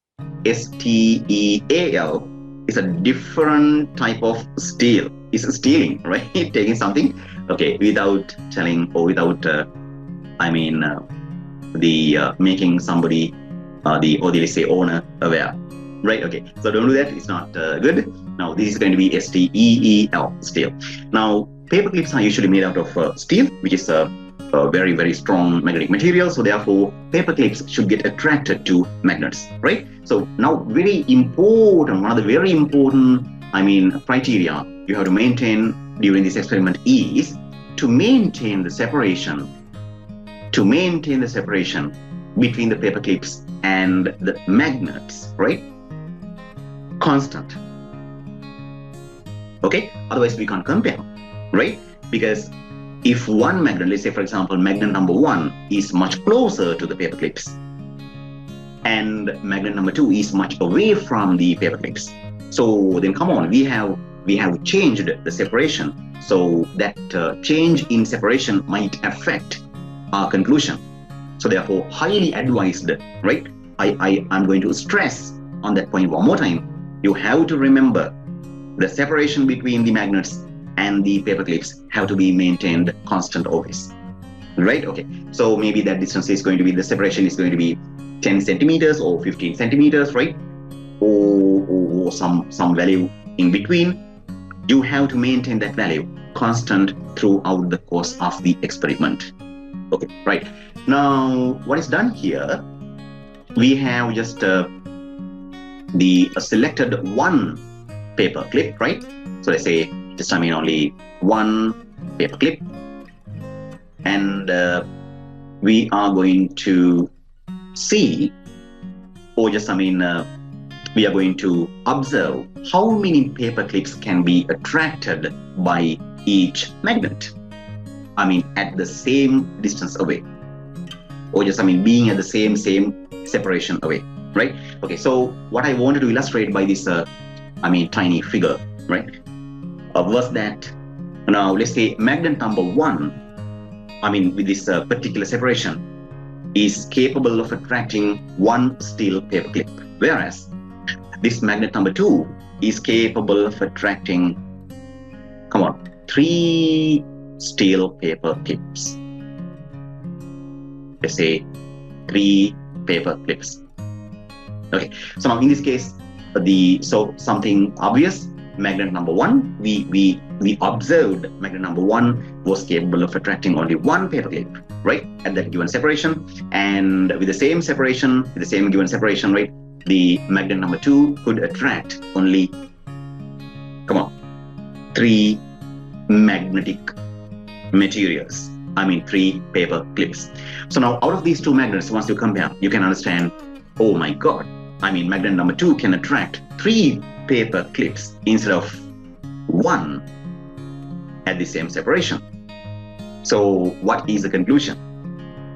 STEAL. It's a different type of steal. It's stealing, right? Taking something, okay, without telling or without, making somebody, let's say owner aware, right? Okay, so don't do that. It's not good. Now this is going to be STEEL, steel. Now paper clips are usually made out of steel, which is a very, very strong magnetic material. So therefore, paper clips should get attracted to magnets, right? So now very important, one of the very important, criteria you have to maintain during this experiment is to maintain the separation, between the paper clips and the magnets, right? Constant. Okay, otherwise we can't compare, right? Because if one magnet, let's say for example, magnet number 1 is much closer to the paper clips and magnet number 2 is much away from the paper clips, so then come on, we have changed the separation. So that change in separation might affect our conclusion. So therefore, highly advised, right? I'm going to stress on that point one more time. You have to remember the separation between the magnets and the paper clips have to be maintained constant always, right? Okay, so maybe that distance is going to be, the separation is going to be 10 centimeters or 15 centimeters, right? Or some value in between. You have to maintain that value constant throughout the course of the experiment. Okay, right. Now, what is done here? We have just selected one paper clip, right? So let's say just only one paper clip, and we are going to see, or just we are going to observe how many paper clips can be attracted by each magnet. At the same distance away, or just being at the same separation away, right? Okay, so what I wanted to illustrate by this tiny figure, right, was that now let's say magnet number 1, with this particular separation, is capable of attracting one steel paper clip, whereas this magnet number 2 is capable of attracting, 3 steel paper clips. Let's say 3 paper clips. Okay, so now in this case, something obvious, magnet number 1, we observed magnet number 1 was capable of attracting only one paper clip, right, at that given separation, and with the same separation, with the same given separation, right, the magnet number 2 could attract only 3 magnetic materials, 3 paper clips. So now out of these 2 magnets, once you compare, you can understand, oh my god, magnet number 2 can attract 3 paper clips instead of 1 at the same separation. So what is the conclusion?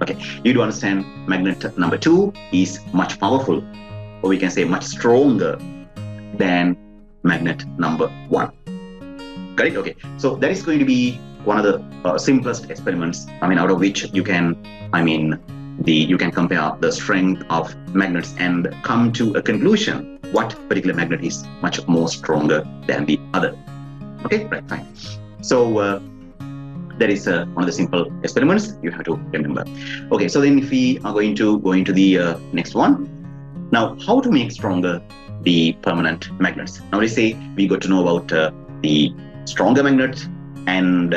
Okay, you do understand magnet number 2 is much powerful, or we can say much stronger than magnet number 1. Correct? Okay, so that is going to be one of the simplest experiments, out of which you can, you can compare the strength of magnets and come to a conclusion what particular magnet is much more stronger than the other. Okay, right, fine. So that is one of the simple experiments you have to remember. Okay, so then if we are going to go into the next one. Now, how to make stronger the permanent magnets? Now let's say we got to know about the stronger magnet, and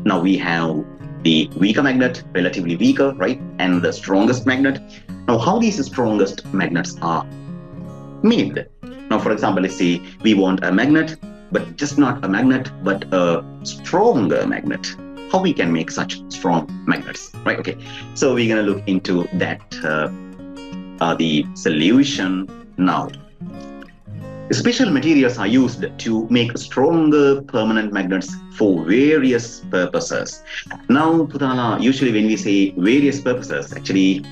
now we have the weaker magnet, relatively weaker, right, and the strongest magnet. Now how these strongest magnets are made? Now for example, let's say we want a magnet, but just not a magnet, but a stronger magnet. How we can make such strong magnets, right? Okay, so we're gonna look into that the solution now. Special materials are used to make stronger permanent magnets for various purposes. Now, Putala, usually when we say various purposes, actually,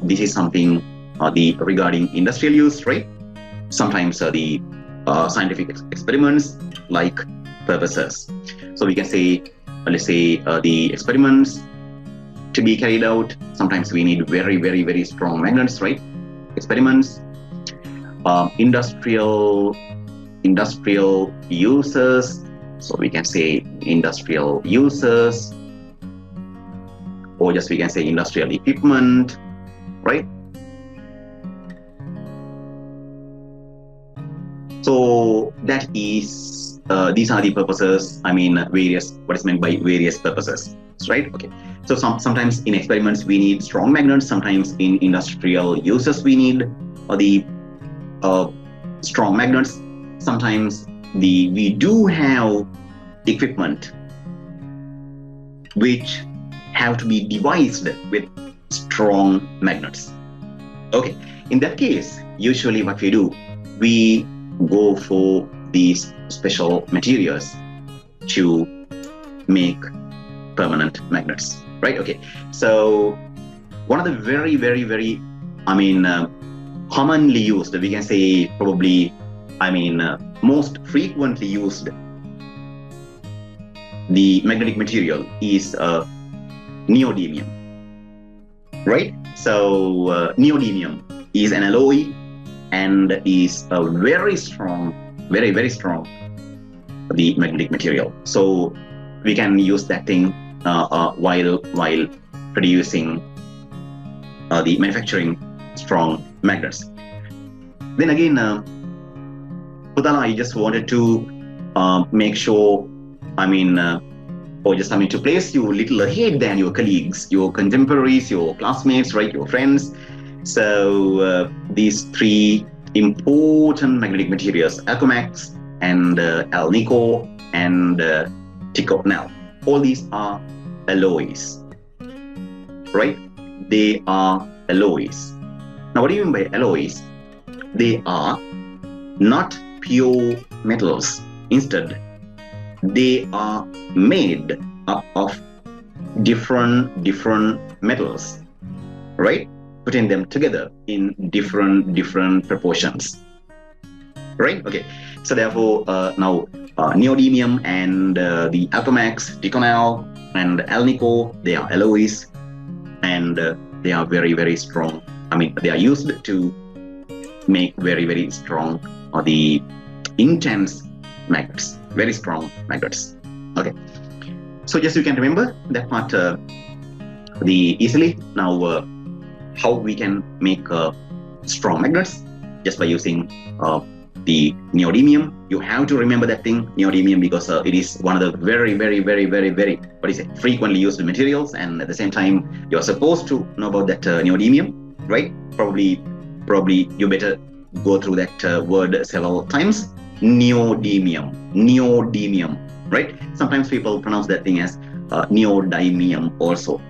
this is something regarding industrial use, right? Sometimes the scientific experiments like purposes. So we can say, let's say the experiments to be carried out, sometimes we need very, very, very strong magnets, right? experiments, industrial users. So we can say industrial users, or just we can say industrial equipment, right? So that is these are the purposes. I mean, various, what is meant by various purposes, right? Okay. So sometimes in experiments we need strong magnets. Sometimes in industrial uses we need the strong magnets. Sometimes we do have equipment which have to be devised with strong magnets. Okay, in that case, usually what we do, we go for these special materials to make permanent magnets, right? Okay, so one of the very commonly used, we can say probably, most frequently used, the magnetic material is neodymium, right? So neodymium is an alloy and is a very strong, very strong, the magnetic material. So we can use that thing while producing the manufacturing strong magnets. Then again, Putala, I just wanted to make sure, to place you a little ahead than your colleagues, your contemporaries, your classmates, right, your friends. So these three important magnetic materials, alchemax and alnico and ticonel, all these are alloys, right? They are alloys. Now, what do you mean by alloys? They are not pure metals. Instead, they are made up of different metals, right? Putting them together in different proportions, right? Okay, so therefore now neodymium and the alchemax, ticonel and alnico, they are alloys, and they are very strong. They are used to make very strong or the intense magnets, very strong magnets. Okay, so just you can remember that part easily. Now how we can make strong magnets just by using the neodymium. You have to remember that thing, neodymium, because it is one of the very frequently used materials, and at the same time you're supposed to know about that neodymium, right? Probably you better go through that word several times. Neodymium, right? Sometimes people pronounce that thing as neodymium also.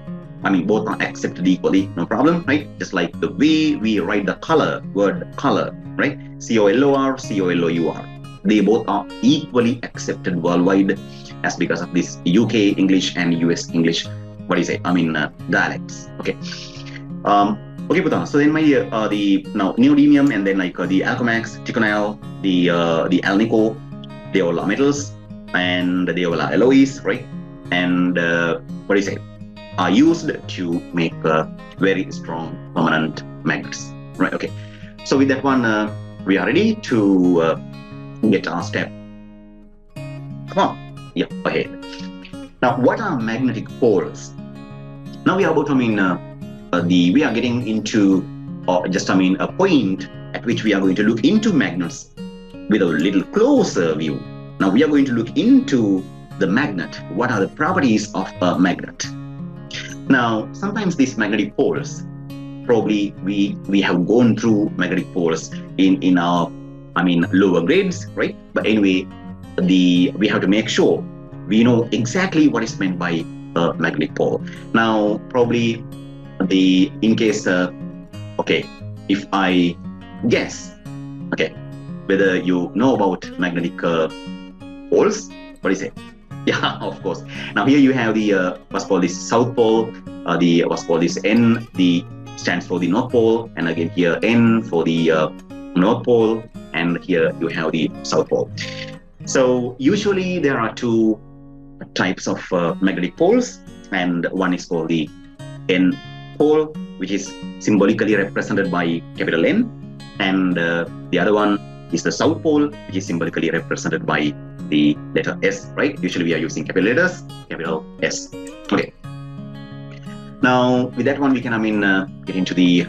Both are accepted equally, no problem, right? Just like the way we write the word color, right? C-O-L-O-R, C-O-L-O-U-R. They both are equally accepted worldwide, as because of this UK English and US English, dialects. Okay. Okay, Putana. So then my now neodymium and then the alchemax, ticonel, the alnico, they all are metals and they all are alloys, right? And are used to make very strong permanent magnets, right? Okay, so with that one we are ready to get our step. Come on, yeah, ahead. Now, what are magnetic poles? Now we are about we are getting into a point at which we are going to look into magnets with a little closer view. Now we are going to look into the magnet. What are the properties of a magnet? Now, sometimes these magnetic poles, probably we have gone through magnetic poles in our lower grades, right? But anyway, we have to make sure we know exactly what is meant by a magnetic pole. Now, probably in case if I guess whether you know about magnetic poles, what do you say? Yeah, of course. Now here you have the what's called the South Pole, the what's called this N, the stands for the North Pole, and again here N for the North Pole, and here you have the South Pole. So usually there are two types of magnetic poles, and one is called the N pole, which is symbolically represented by capital N, and the other one is the south pole, which is symbolically represented by the letter S, right? Usually we are using capital letters, capital S. Okay. Now with that one, we can get into the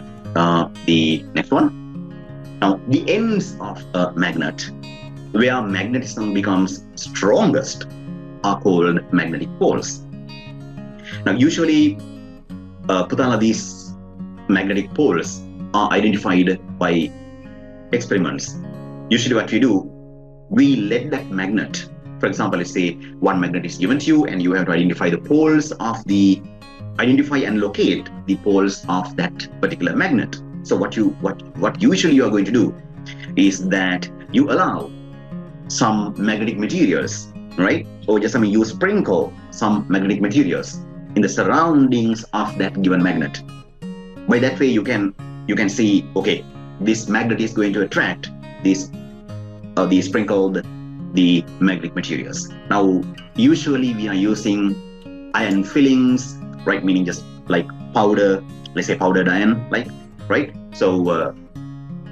next one. Now the ends of a magnet, where magnetism becomes strongest, are called magnetic poles. Now usually, Putana, these magnetic poles are identified by experiments. Usually what we do, we let that magnet, for example, let's say one magnet is given to you and you have to identify the poles of identify and locate the poles of that particular magnet. So what usually you are going to do is that you allow some magnetic materials, right? Or just you sprinkle some magnetic materials in the surroundings of that given magnet. By that way, you can see, okay, this magnet is going to attract these sprinkled the magnetic materials. Now usually we are using iron fillings, right? Meaning just like powder, let's say powdered iron, like, right? So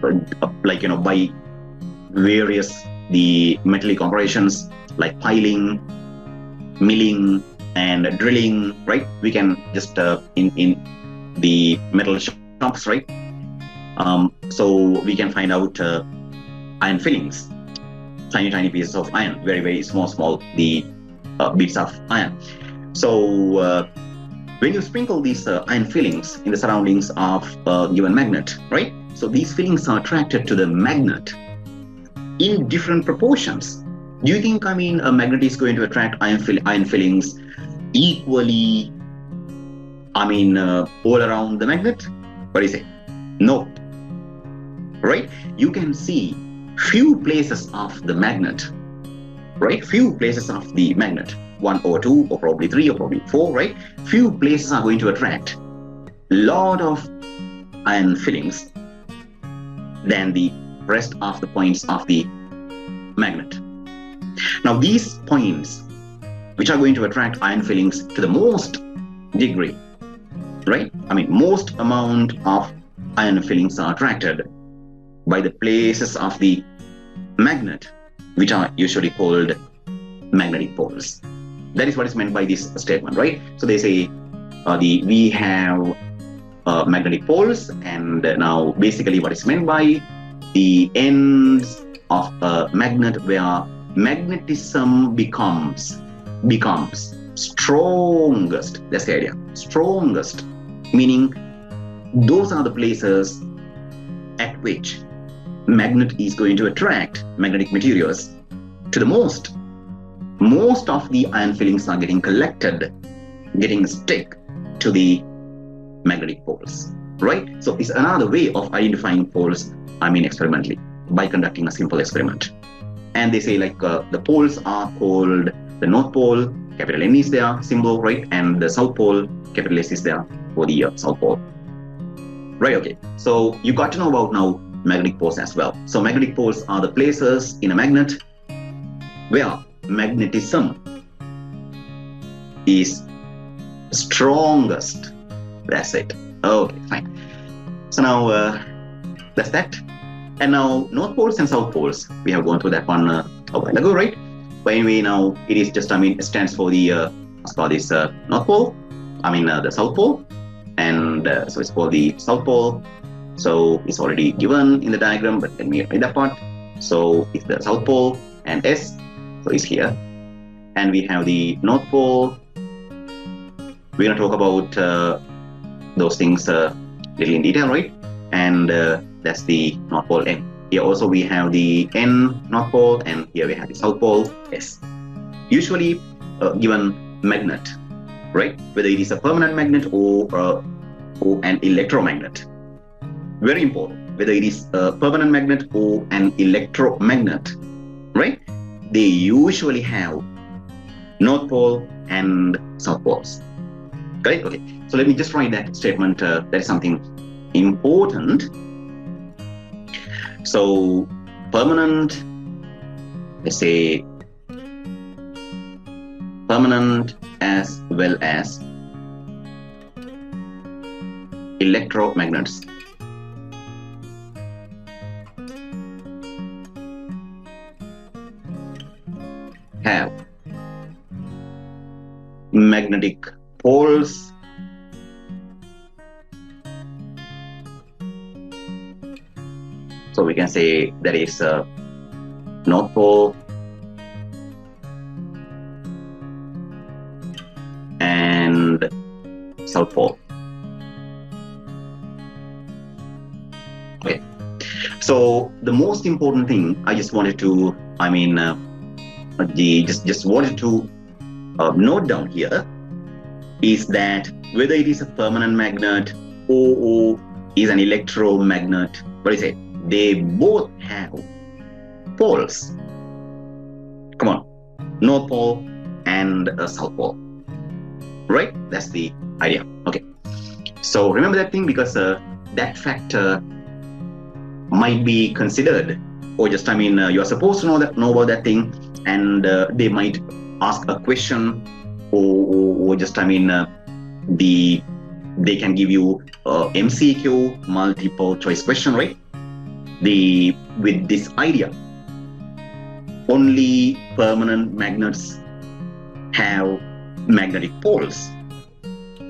by various the metallic operations like piling, milling, and drilling, right? We can just in the metal shops, right? So we can find out iron fillings, tiny pieces of iron, very small the bits of iron. So when you sprinkle these iron fillings in the surroundings of a given magnet, right? So these fillings are attracted to the magnet in different proportions. Do you think, a magnet is going to attract iron fillings equally, all around the magnet? What do you say? No. Right? You can see few places of the magnet, right? Few places of the magnet, 1 or 2 or probably 3 or probably 4, right? Few places are going to attract a lot of iron fillings than the rest of the points of the magnet. Now these points which are going to attract iron fillings to the most degree, right? Most amount of iron fillings are attracted by the places of the magnet which are usually called magnetic poles. That is what is meant by this statement, right? So they say we have magnetic poles, and now basically what is meant by the ends of a magnet where magnetism becomes strongest. That's the idea. Strongest, meaning those are the places at which magnet is going to attract magnetic materials to the most of the iron fillings are getting collected, getting stick to the magnetic poles, right? So it's another way of identifying poles, experimentally, by conducting a simple experiment. And they say the poles are called the North Pole, capital N is there, symbol, right? And the South Pole, capital S is there for the South Pole. Right, okay. So you got to know about now magnetic poles as well. So magnetic poles are the places in a magnet where magnetism is strongest. That's it. Okay, fine. So now that's that. And now North Poles and South Poles, we have gone through that one a while ago, right? But anyway, now it is just, it stands for the, let's call this North Pole, the South Pole. And so it's called the South Pole. So it's already given in the diagram, but let me write that part. So it's the South Pole and S, so it's here. And we have the North Pole. We're going to talk about those things a little in detail, right? And that's the North Pole N. Here also we have the N North Pole, and here we have the South Pole S. Usually given magnet, right? Whether it is a permanent magnet or an electromagnet. Very important. Whether it is a permanent magnet or an electromagnet, right? They usually have North Pole and South Poles. Correct? Okay. So let me just write that statement. That is something important. So permanent, let's say permanent as well as electromagnets have magnetic poles so we can say that is North Pole and South Pole. Okay, so the most important thing I just wanted to just wanted to note down here is that whether it is a permanent magnet or is an electromagnet, what do you say? They both have poles. Come on, North Pole and South Pole, right? That's the idea. Okay, so remember that thing, because that factor might be considered, or just you are supposed to know about that thing, and they might ask a question, or just they can give you MCQ, multiple choice question, right? With this idea, only permanent magnets have magnetic poles,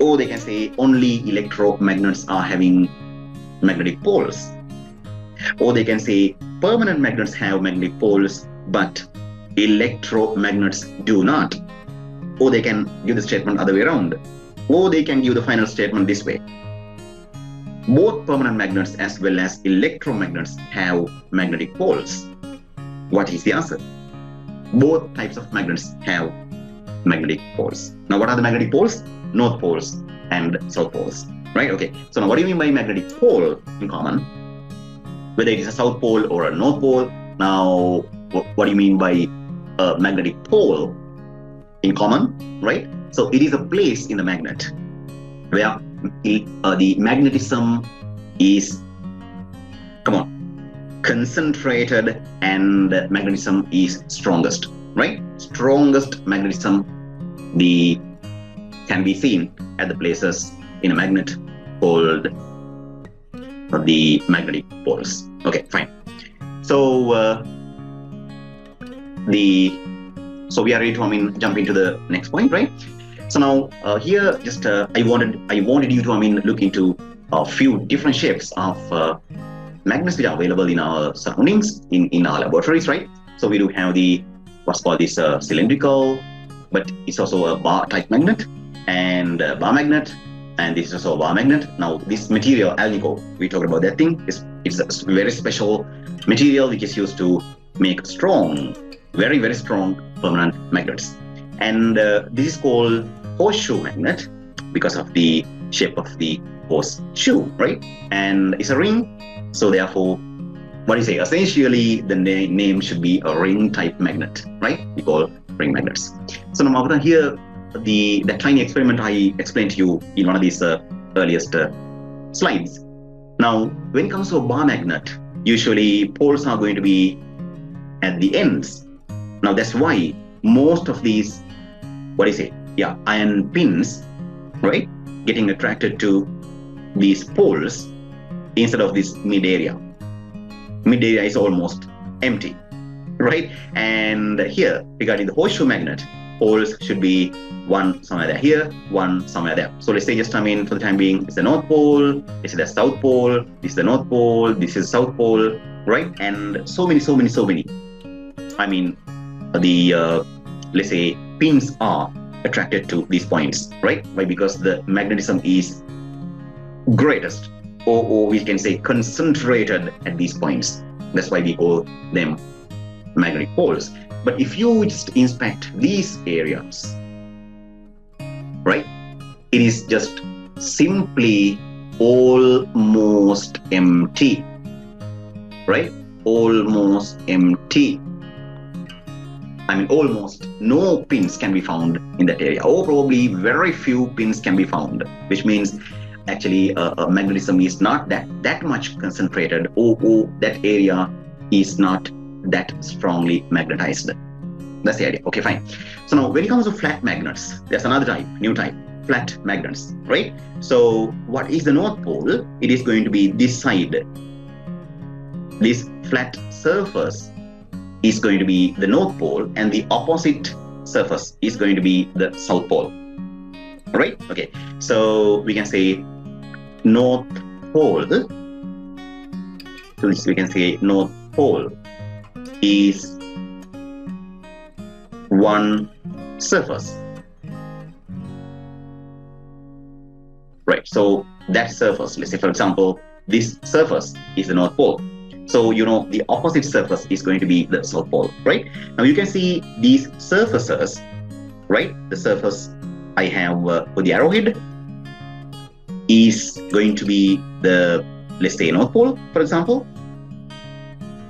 or they can say only electromagnets are having magnetic poles, or they can say permanent magnets have magnetic poles but electromagnets do not, or they can give the statement other way around, or they can give the final statement this way: both permanent magnets as well as electromagnets have magnetic poles. What is the answer? Both types of magnets have magnetic poles. Now, what are the magnetic poles? North poles and south poles, right? Okay, so now what do you mean by magnetic pole in common? Whether it is a south pole or a north pole. Now, what do you mean by a magnetic pole in common, right? So it is a place in the magnet where the magnetism is, concentrated, and magnetism is strongest, right? Strongest magnetism can be seen at the places in a magnet called the magnetic poles. Okay, fine. So so we are ready to jump into the next point, right? So now here just I wanted you to look into a few different shapes of magnets which are available in our surroundings, in our laboratories, right? So we do have what's called this cylindrical, but it's also a bar type magnet, and bar magnet, and this is also a bar magnet. Now this material, alnico, we talked about that thing. It's a very special material which is used to make strong, very, very strong permanent magnets. And this is called horseshoe magnet because of the shape of the horseshoe, right? And it's a ring, so therefore, what do you say? Essentially, the name should be a ring type magnet, right? We call ring magnets. So now over here, that tiny experiment I explained to you in one of these earliest slides. Now, when it comes to a bar magnet, usually poles are going to be at the ends. Now that's why most of these, iron pins, right, getting attracted to these poles instead of this mid area. Mid area is almost empty, right? And here, regarding the horseshoe magnet, poles should be one somewhere there here, one somewhere there. So let's say just for the time being, it's the North Pole, this is the South Pole, this is the North Pole, this is South Pole, right? And so many. Let's say pins are attracted to these points, right? Why? Because the magnetism is greatest, or we can say concentrated at these points. That's why we call them magnetic poles. But if you just inspect these areas, right, it is just simply almost empty, right? Almost empty. Almost no pins can be found in that area, or probably very few pins can be found, which means actually magnetism is not that much concentrated, or that area is not that strongly magnetized. That's the idea. Okay, fine. So now when it comes to flat magnets, there's another type, new type. flat magnets, right? So what is the north pole? It is going to be this side. This flat surface is going to be the north pole, and the opposite surface is going to be the south pole, right? Okay, so we can say north pole. So we can say north pole is one surface, right? So that surface, let's say for example, this surface is the north pole. So you know the opposite surface is going to be the south pole, right? Now you can see these surfaces, right? The surface I have for the arrowhead is going to be the, let's say, north pole, for example.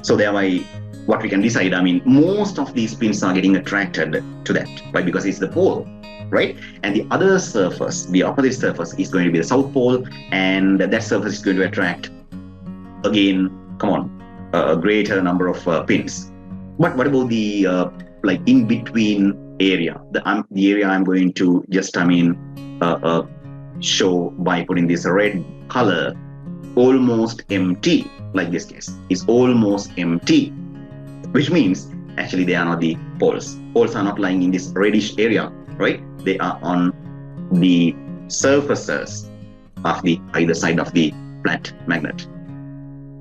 So thereby, what we can decide, I mean, most of these pins are getting attracted to that, right? Because it's the pole, right? And the other surface, the opposite surface, is going to be the south pole, and that surface is going to attract, again, come on, a greater number of pins. But what about the like in between area? The area I'm going to just, show by putting this red color, almost empty, like this case, is almost empty, which means actually they are not the poles. Poles are not lying in this reddish area, right? They are on the surfaces of the either side of the flat magnet.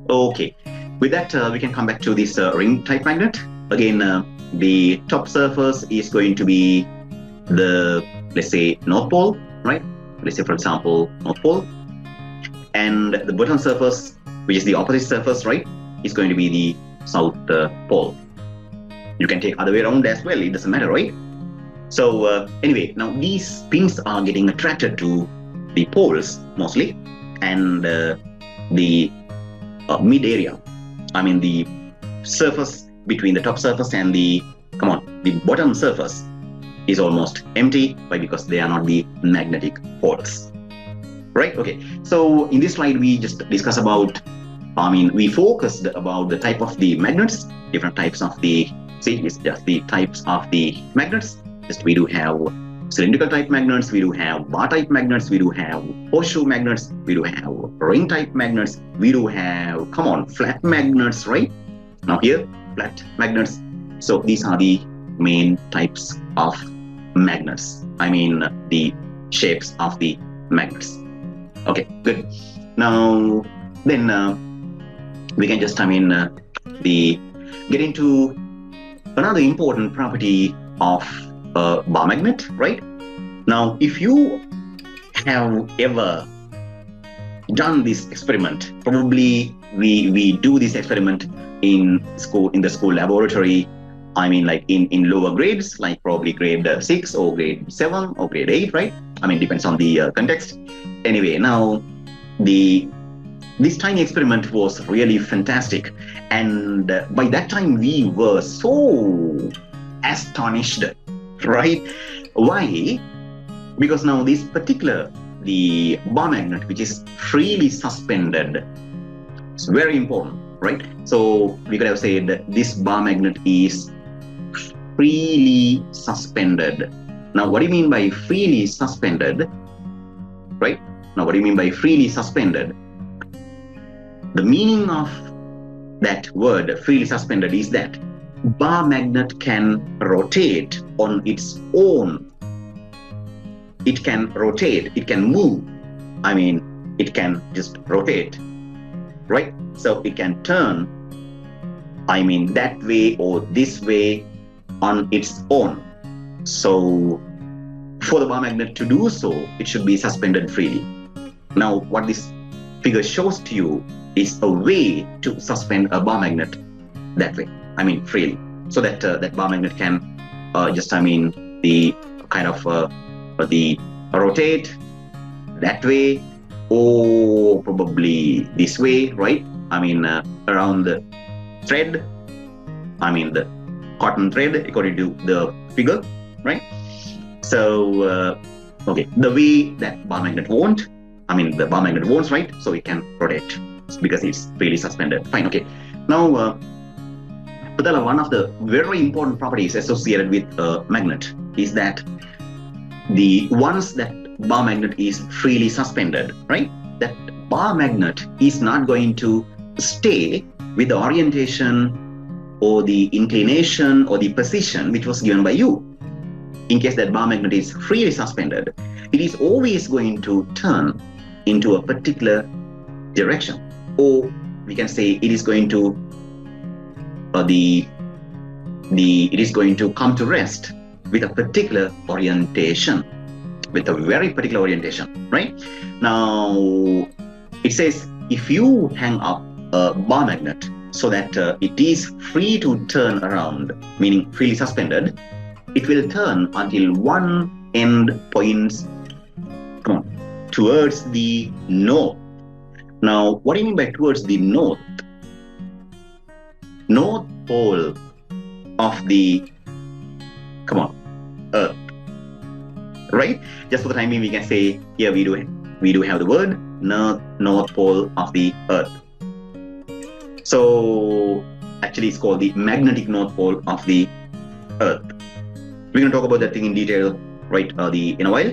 Okay, with that we can come back to this ring type magnet. Again, the top surface is going to be the, let's say, north pole, right? Let's say for example north pole, and the bottom surface, which is the opposite surface, right, is going to be the south pole. You can take other way around as well, it doesn't matter, right? So anyway, now these pins are getting attracted to the poles mostly, and the mid area, I mean the surface between the top surface and the, the bottom surface is almost empty. Why? Because they are not the magnetic poles, right? Okay, so in this slide we just discuss about, we focused about the type of the magnets, different types of the, see, it's just the types of the magnets. Just we do have cylindrical type magnets, we do have bar type magnets, we do have horseshoe magnets, we do have ring type magnets, we do have, flat magnets, right? Now here, flat magnets. So these are the main types of magnets. I mean the shapes of the magnets. Okay, good. Now then we can just get into another important property of a bar magnet, right? Now if you have ever done this experiment, probably we do this experiment in school, in the school laboratory, I mean like in lower grades, like probably grade 6 or grade 7 or grade 8, right? I mean depends on the context. Anyway, now this tiny experiment was really fantastic, and by that time we were so astonished, right? Why? Because now this particular, the bar magnet, which is freely suspended, it's very important, right? So we could have said that this bar magnet is freely suspended. Now what do you mean by freely suspended, right? Now what do you mean by freely suspended? The meaning of that word freely suspended is that bar magnet can rotate on its own. It can rotate, it can move. I mean, it can just rotate, right? So it can turn, I mean, that way or this way on its own. So for the bar magnet to do so, it should be suspended freely. Now what this figure shows to you is a way to suspend a bar magnet that way, I mean freely, so that that bar magnet can the kind of the rotate that way or probably this way, right? I mean around the thread, I mean the cotton thread, according to the figure, right? So okay, the way that bar magnet won't, I mean the bar magnet won't, right? So it can rotate because it's freely suspended. Fine, okay. Now Patala, one of the very important properties associated with a magnet is that the ones that bar magnet is freely suspended, right? That bar magnet is not going to stay with the orientation or the inclination or the position which was given by you. In case that bar magnet is freely suspended, it is always going to turn into a particular direction, or we can say it is going to it is going to come to rest with a particular orientation, with a very particular orientation, right? Now it says if you hang up a bar magnet so that it is free to turn around, meaning freely suspended, it will turn until one end points towards the north. Now, what do you mean by towards the north? North pole of the Earth, right? Just for the time being, we can say here we do have the word north pole of the Earth. So actually, it's called the magnetic north pole of the Earth. We're going to talk about that thing in detail, right? In a while.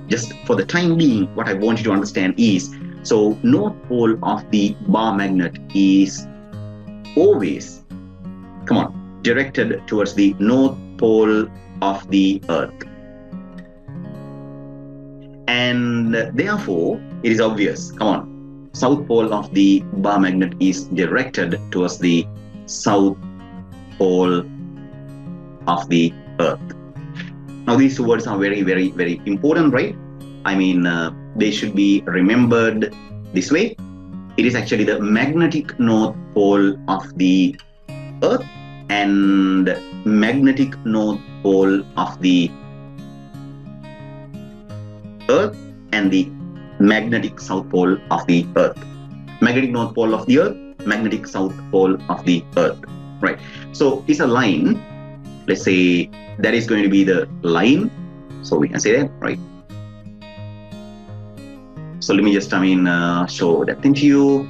Just for the time being, what I want you to understand is, so north pole of the bar magnet is always, directed towards the north pole of the Earth. And therefore, it is obvious, south pole of the bar magnet is directed towards the south pole of the Earth. Now, these two words are very, very, very important, right? I mean, they should be remembered this way. It is actually the magnetic north pole of the Earth and magnetic north pole of the Earth and the magnetic south pole of the Earth. Magnetic north pole of the Earth, magnetic south pole of the Earth, right? So it's a line. Let's say that is going to be the line. So we can say that, right? So let me just, show that thing to you.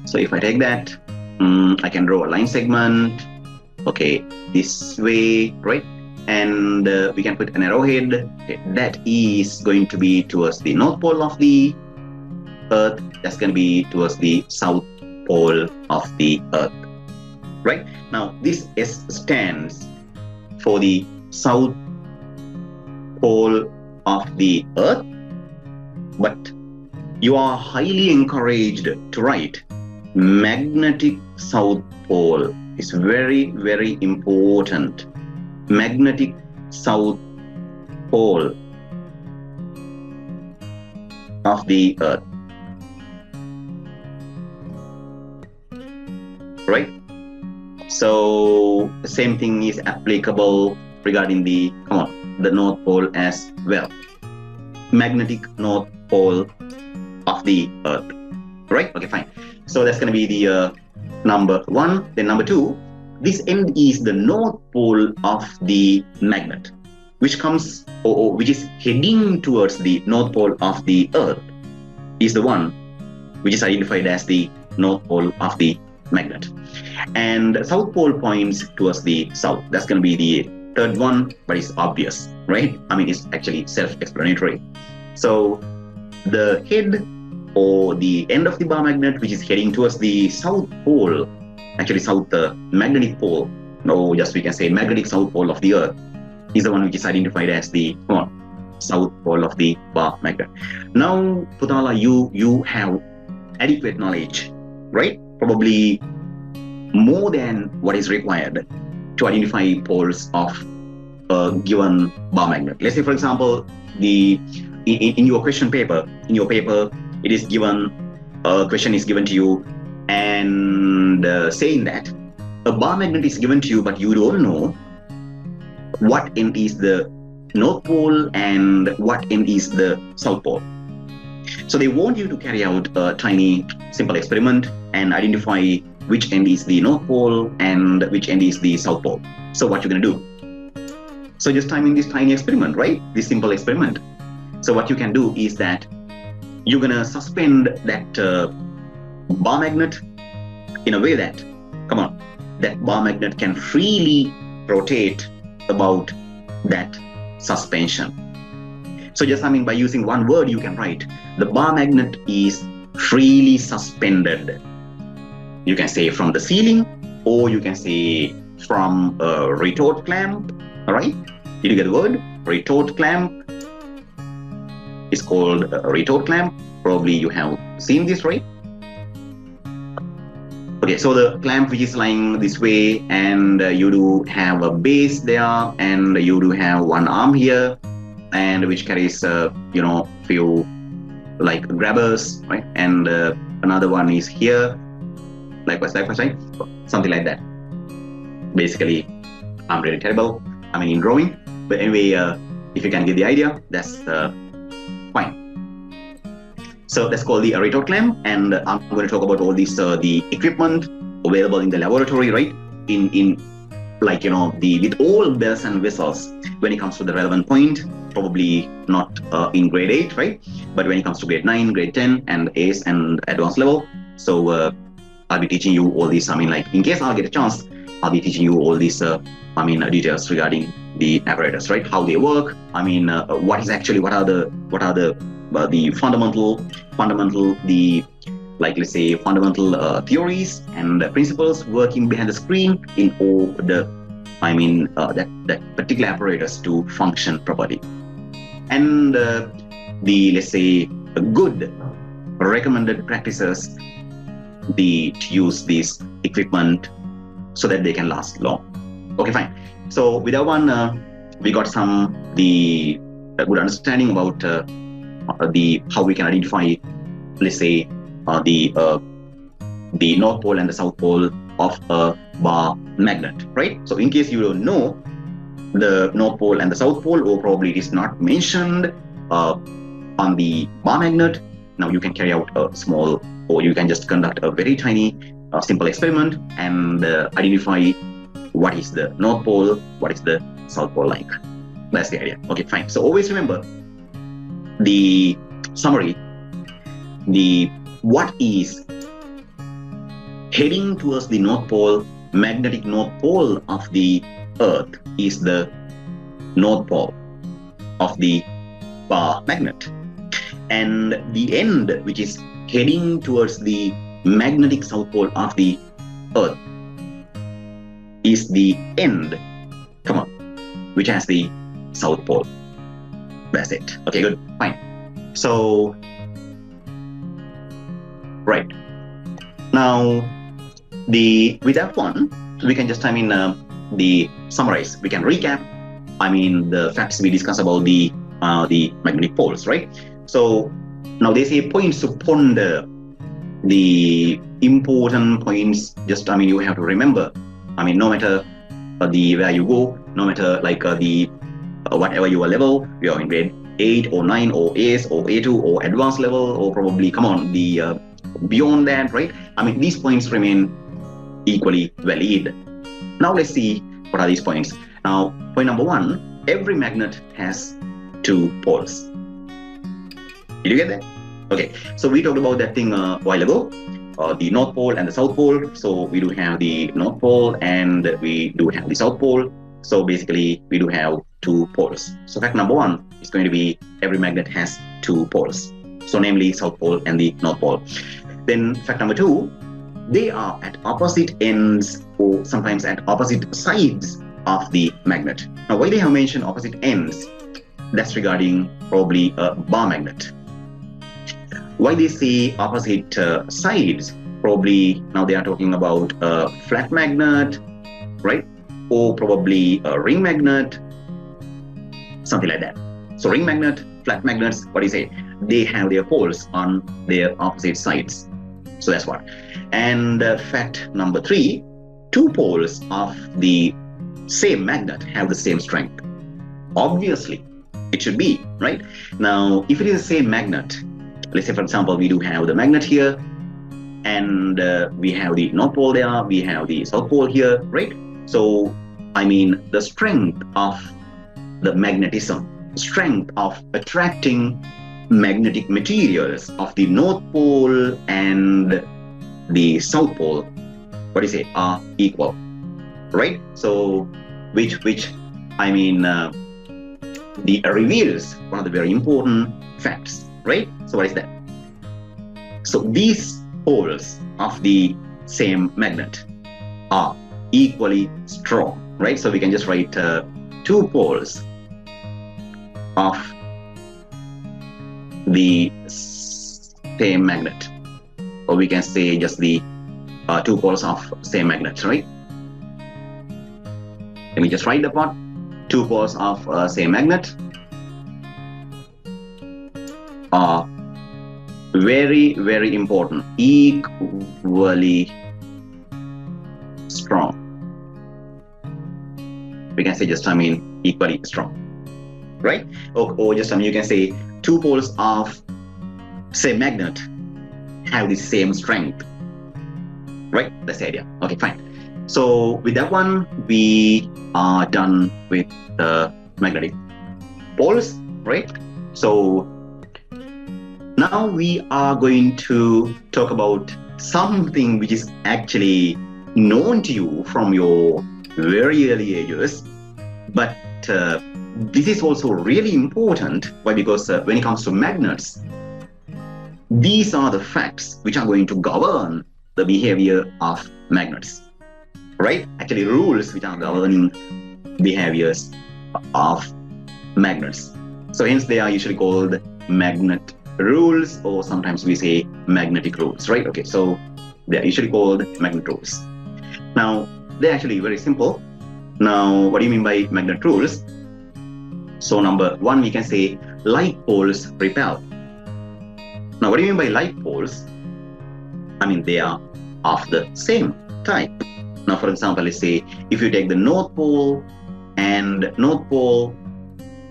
So if I take that, I can draw a line segment, okay, this way, right? And we can put an arrowhead. Okay, that is going to be towards the north pole of the Earth. That's going to be towards the south pole of the Earth, right? Now, this S stands for the south pole of the Earth, but you are highly encouraged to write magnetic south pole. It's very, very important. Magnetic south pole of the Earth, right? So the same thing is applicable regarding the north pole as well. Magnetic north pole of the Earth, right? Okay, fine. So that's going to be the number one. Then number two, this end is the north pole of the magnet, which comes or which is heading towards the north pole of the Earth, is the one which is identified as the north pole of the magnet. And south pole points towards the south. That's going to be the third one, but it's obvious, right? I mean, it's actually self-explanatory. So the head or the end of the bar magnet, which is heading towards the south pole, actually south magnetic pole, no, just we can say magnetic south pole of the Earth, is the one which is identified as the south pole of the bar magnet. Now, Putala, you have adequate knowledge, right? Probably more than what is required to identify poles of a given bar magnet. Let's say, for example, in your question paper, it is given, a question is given to you, and saying that a bar magnet is given to you, but you don't know what end is the north pole and what end is the south pole. So they want you to carry out a tiny, simple experiment and identify which end is the north pole and which end is the south pole. So what you're going to do? So just timing this tiny experiment, right? This simple experiment. So what you can do is that you're going to suspend that bar magnet in a way that, that bar magnet can freely rotate about that suspension. So just by using one word you can write, the bar magnet is freely suspended. You can say from the ceiling, or you can say from a retort clamp. All right, did you get the word? Retort clamp is called a retort clamp. Probably you have seen this, right? Okay, so the clamp which is lying this way, and you do have a base there, and you do have one arm here, and which carries few like grabbers, right? And another one is here, likewise, right? Something like that. Basically, I'm really terrible in drawing, but anyway, if you can get the idea, that's fine. So that's called the retort clamp, and I'm going to talk about all these the equipment available in the laboratory, right? In like with all bells and whistles when it comes to the relevant point. Probably not in grade 8, right? But when it comes to grade 9, grade 10, and ACE and advanced level. So I'll be teaching you all these. Like in case I'll get a chance, I'll be teaching you all these. Details regarding the apparatus, right? How they work. What are the fundamental theories and principles working behind the screen in order that particular apparatus to function properly. And let's say good recommended practices to use this equipment so that they can last long. Okay, fine. So with that one, we got the good understanding about how we can identify, let's say, the North Pole and the South Pole of a bar magnet, right? So in case you don't know the North Pole and the South Pole, or probably it is not mentioned on the bar magnet, now you can carry out a small, or you can just conduct a very tiny simple experiment and identify what is the North Pole, what is the South Pole like. That's the idea. Okay, fine. So always remember the summary, what is heading towards the North Pole, magnetic North Pole of the Earth is the North Pole of the bar magnet. And the end, which is heading towards the magnetic South Pole of the Earth, is the end, which has the South Pole. That's it. Okay, good, fine. So, right. Now, with that one, we can just, the summarize. We can recap, the facts we discussed about the magnetic poles, right? So, now they say points to ponder. The important points, just, you have to remember. No matter where you go, no matter whatever your level, you are in grade 8 or 9 or ACE or A2 or advanced level, or probably beyond that, right? These points remain equally valid. Now let's see what are these points. Now, point number 1, every magnet has 2 poles. Did you get that? Okay, so we talked about that thing a while ago. The North Pole and the South Pole. So we do have the North Pole and we do have the South Pole. So basically we do have 2 poles. So fact number 1 is going to be every magnet has 2 poles. So namely South Pole and the North Pole. Then fact number 2, they are at opposite ends or sometimes at opposite sides of the magnet. Now why they have mentioned opposite ends, that's regarding probably a bar magnet. Why they say opposite sides, probably now they are talking about a flat magnet, right? Or probably a ring magnet, something like that. So ring magnet, flat magnets, what do you say? They have their poles on their opposite sides. So that's what. And fact number 3, 2 poles of the same magnet have the same strength. Obviously, it should be, right? Now, if it is the same magnet, let's say, for example, we do have the magnet here, and we have the North Pole there, we have the South Pole here, right? So, the strength of the magnetism, strength of attracting magnetic materials of the North Pole and the South Pole, what do you say, are equal, right? So, which the reveals one of the very important facts, right? So what is that? So these poles of the same magnet are equally strong, right? So we can just write two poles of the same magnet, or we can say just the two poles of same magnet, right? Let me just write the part. Two poles of same magnet are very, very important, equally strong. We can say just, equally strong, right? Or just, you can say two poles of same magnet have the same strength, right? That's the idea. Okay, fine. So with that one, we are done with the magnetic poles, right? So now we are going to talk about something which is actually known to you from your very early ages, but this is also really important. Why? Because when it comes to magnets, these are the facts which are going to govern the behavior of magnets, right? Actually, rules which are governing behaviors of magnets. So hence they are usually called magnet rules, or sometimes we say magnetic rules, right? Okay, so they are usually called magnet rules. Now, they're actually very simple. Now, what do you mean by magnet rules? So number one, we can say like poles repel. Now, what do you mean by like poles? They are of the same type. Now, for example, let's say if you take the North Pole and North Pole,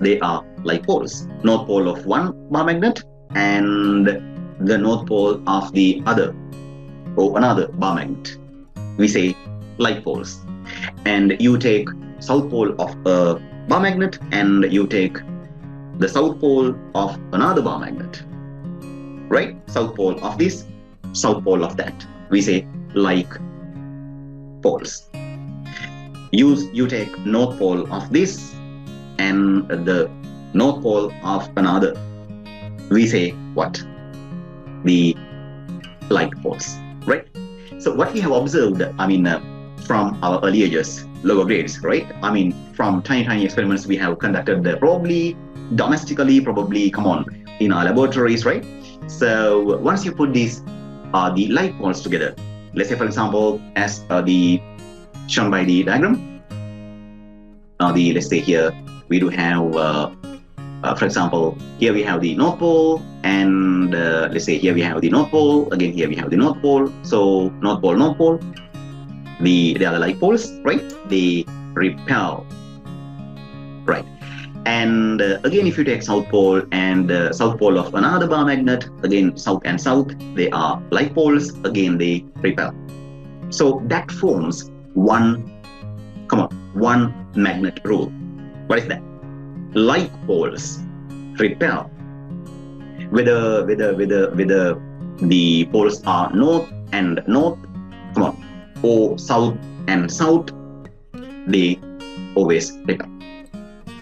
they are like poles. North Pole of one bar magnet and the North Pole of the other, or another bar magnet. We say like poles. And you take South Pole of a bar magnet and you take the South Pole of another bar magnet, right? South Pole of this, South Pole of that. We say like poles. You take North Pole of this and the North Pole of another. We say what? The like poles, right? So what we have observed, from our early ages, lower grades, right? From tiny experiments we have conducted probably domestically, probably, in our laboratories, right? So once you put these, the like poles together, let's say, for example, as shown by the diagram, let's say here we do have, for example, here we have the North Pole, and let's say here we have the North Pole, again here we have the North Pole. So North Pole, they are the like poles, right? They repel, right? And again, if you take South Pole and South Pole of another bar magnet, again South and South, they are like poles, again they repel. So that forms one magnet rule. What is that? Like poles repel, whether the poles are north and north, or south and south, they always repel.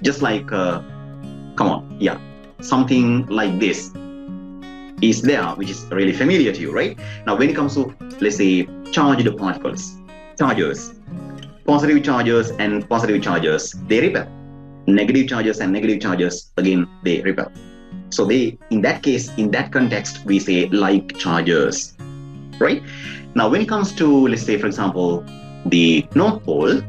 Just like, something like this is there, which is really familiar to you, right? Now, when it comes to, let's say, charged particles, charges, positive charges and positive charges, they repel. Negative charges and negative charges, again, they repel. So in that case, in that context, we say like charges, right? Now, when it comes to, let's say, for example, the North Pole,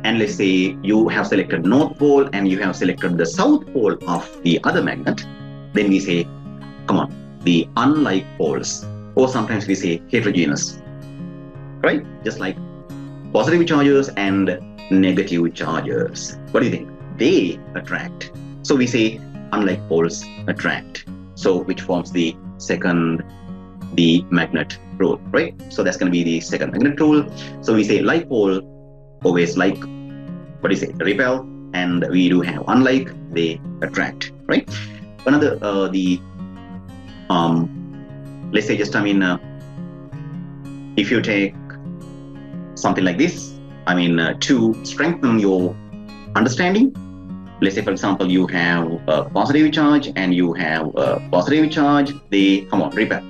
and let's say you have selected North Pole and you have selected the South Pole of the other magnet, then we say, the unlike poles, or sometimes we say heterogeneous, right? Just like positive charges and negative charges. What do you think? They attract. So we say unlike poles attract. So which forms the magnet rule, right? So that's going to be the second magnet rule. So we say like pole always like, repel, and we do have unlike, they attract, right? Another, let's say just, if you take something like this, to strengthen your understanding, let's say, for example, you have a positive charge and you have a positive charge. They come on, repel.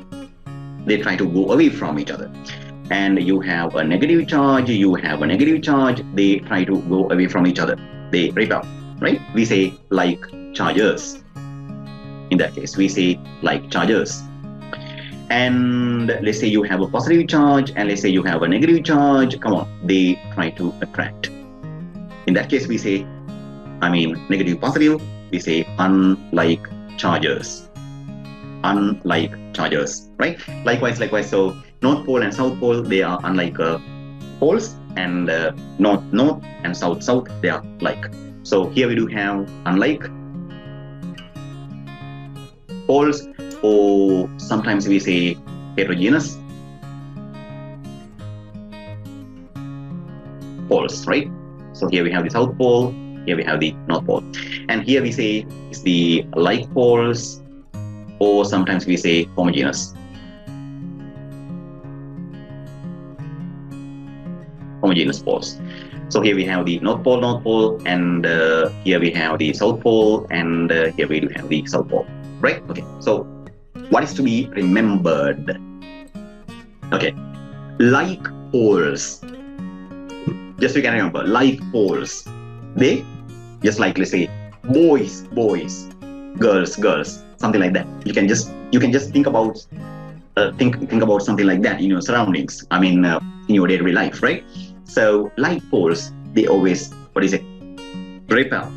They try to go away from each other. And you have a negative charge, you have a negative charge. They try to go away from each other. They repel, right? We say like charges. In that case, we say like charges. And let's say you have a positive charge and let's say you have a negative charge. Come on, they try to attract. In that case, we say, negative, positive, we say unlike charges. Unlike charges, right? Likewise. So North Pole and South Pole, they are unlike poles, and North and South, they are like. So here we do have unlike poles, or sometimes we say heterogeneous poles, right? So here we have the South Pole, here we have the North Pole, and here we say it's the like poles, or sometimes we say homogeneous poles. So here we have the North Pole, and here we have the South Pole, and here we do have the South Pole, right? Okay, so what is to be remembered? Okay, like poles, just you can remember, like poles, they just like, let's say, boys, girls, something like that. You can just think about think about something like that in your surroundings, in your daily life, right? So like poles, they always, repel,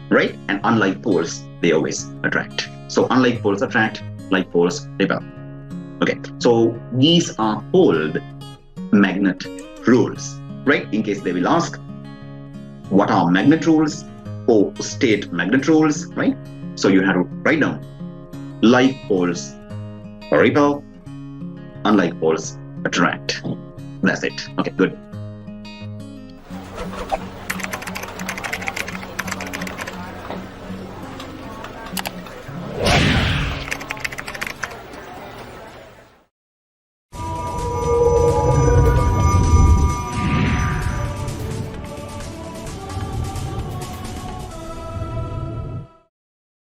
right? And unlike poles, they always attract. So unlike poles attract, like poles repel. Okay, so these are called magnet rules, right? In case they will ask, what are magnet rules or state magnet rules, right? So you have to write down, like poles repel, unlike poles attract. That's it. Okay, good.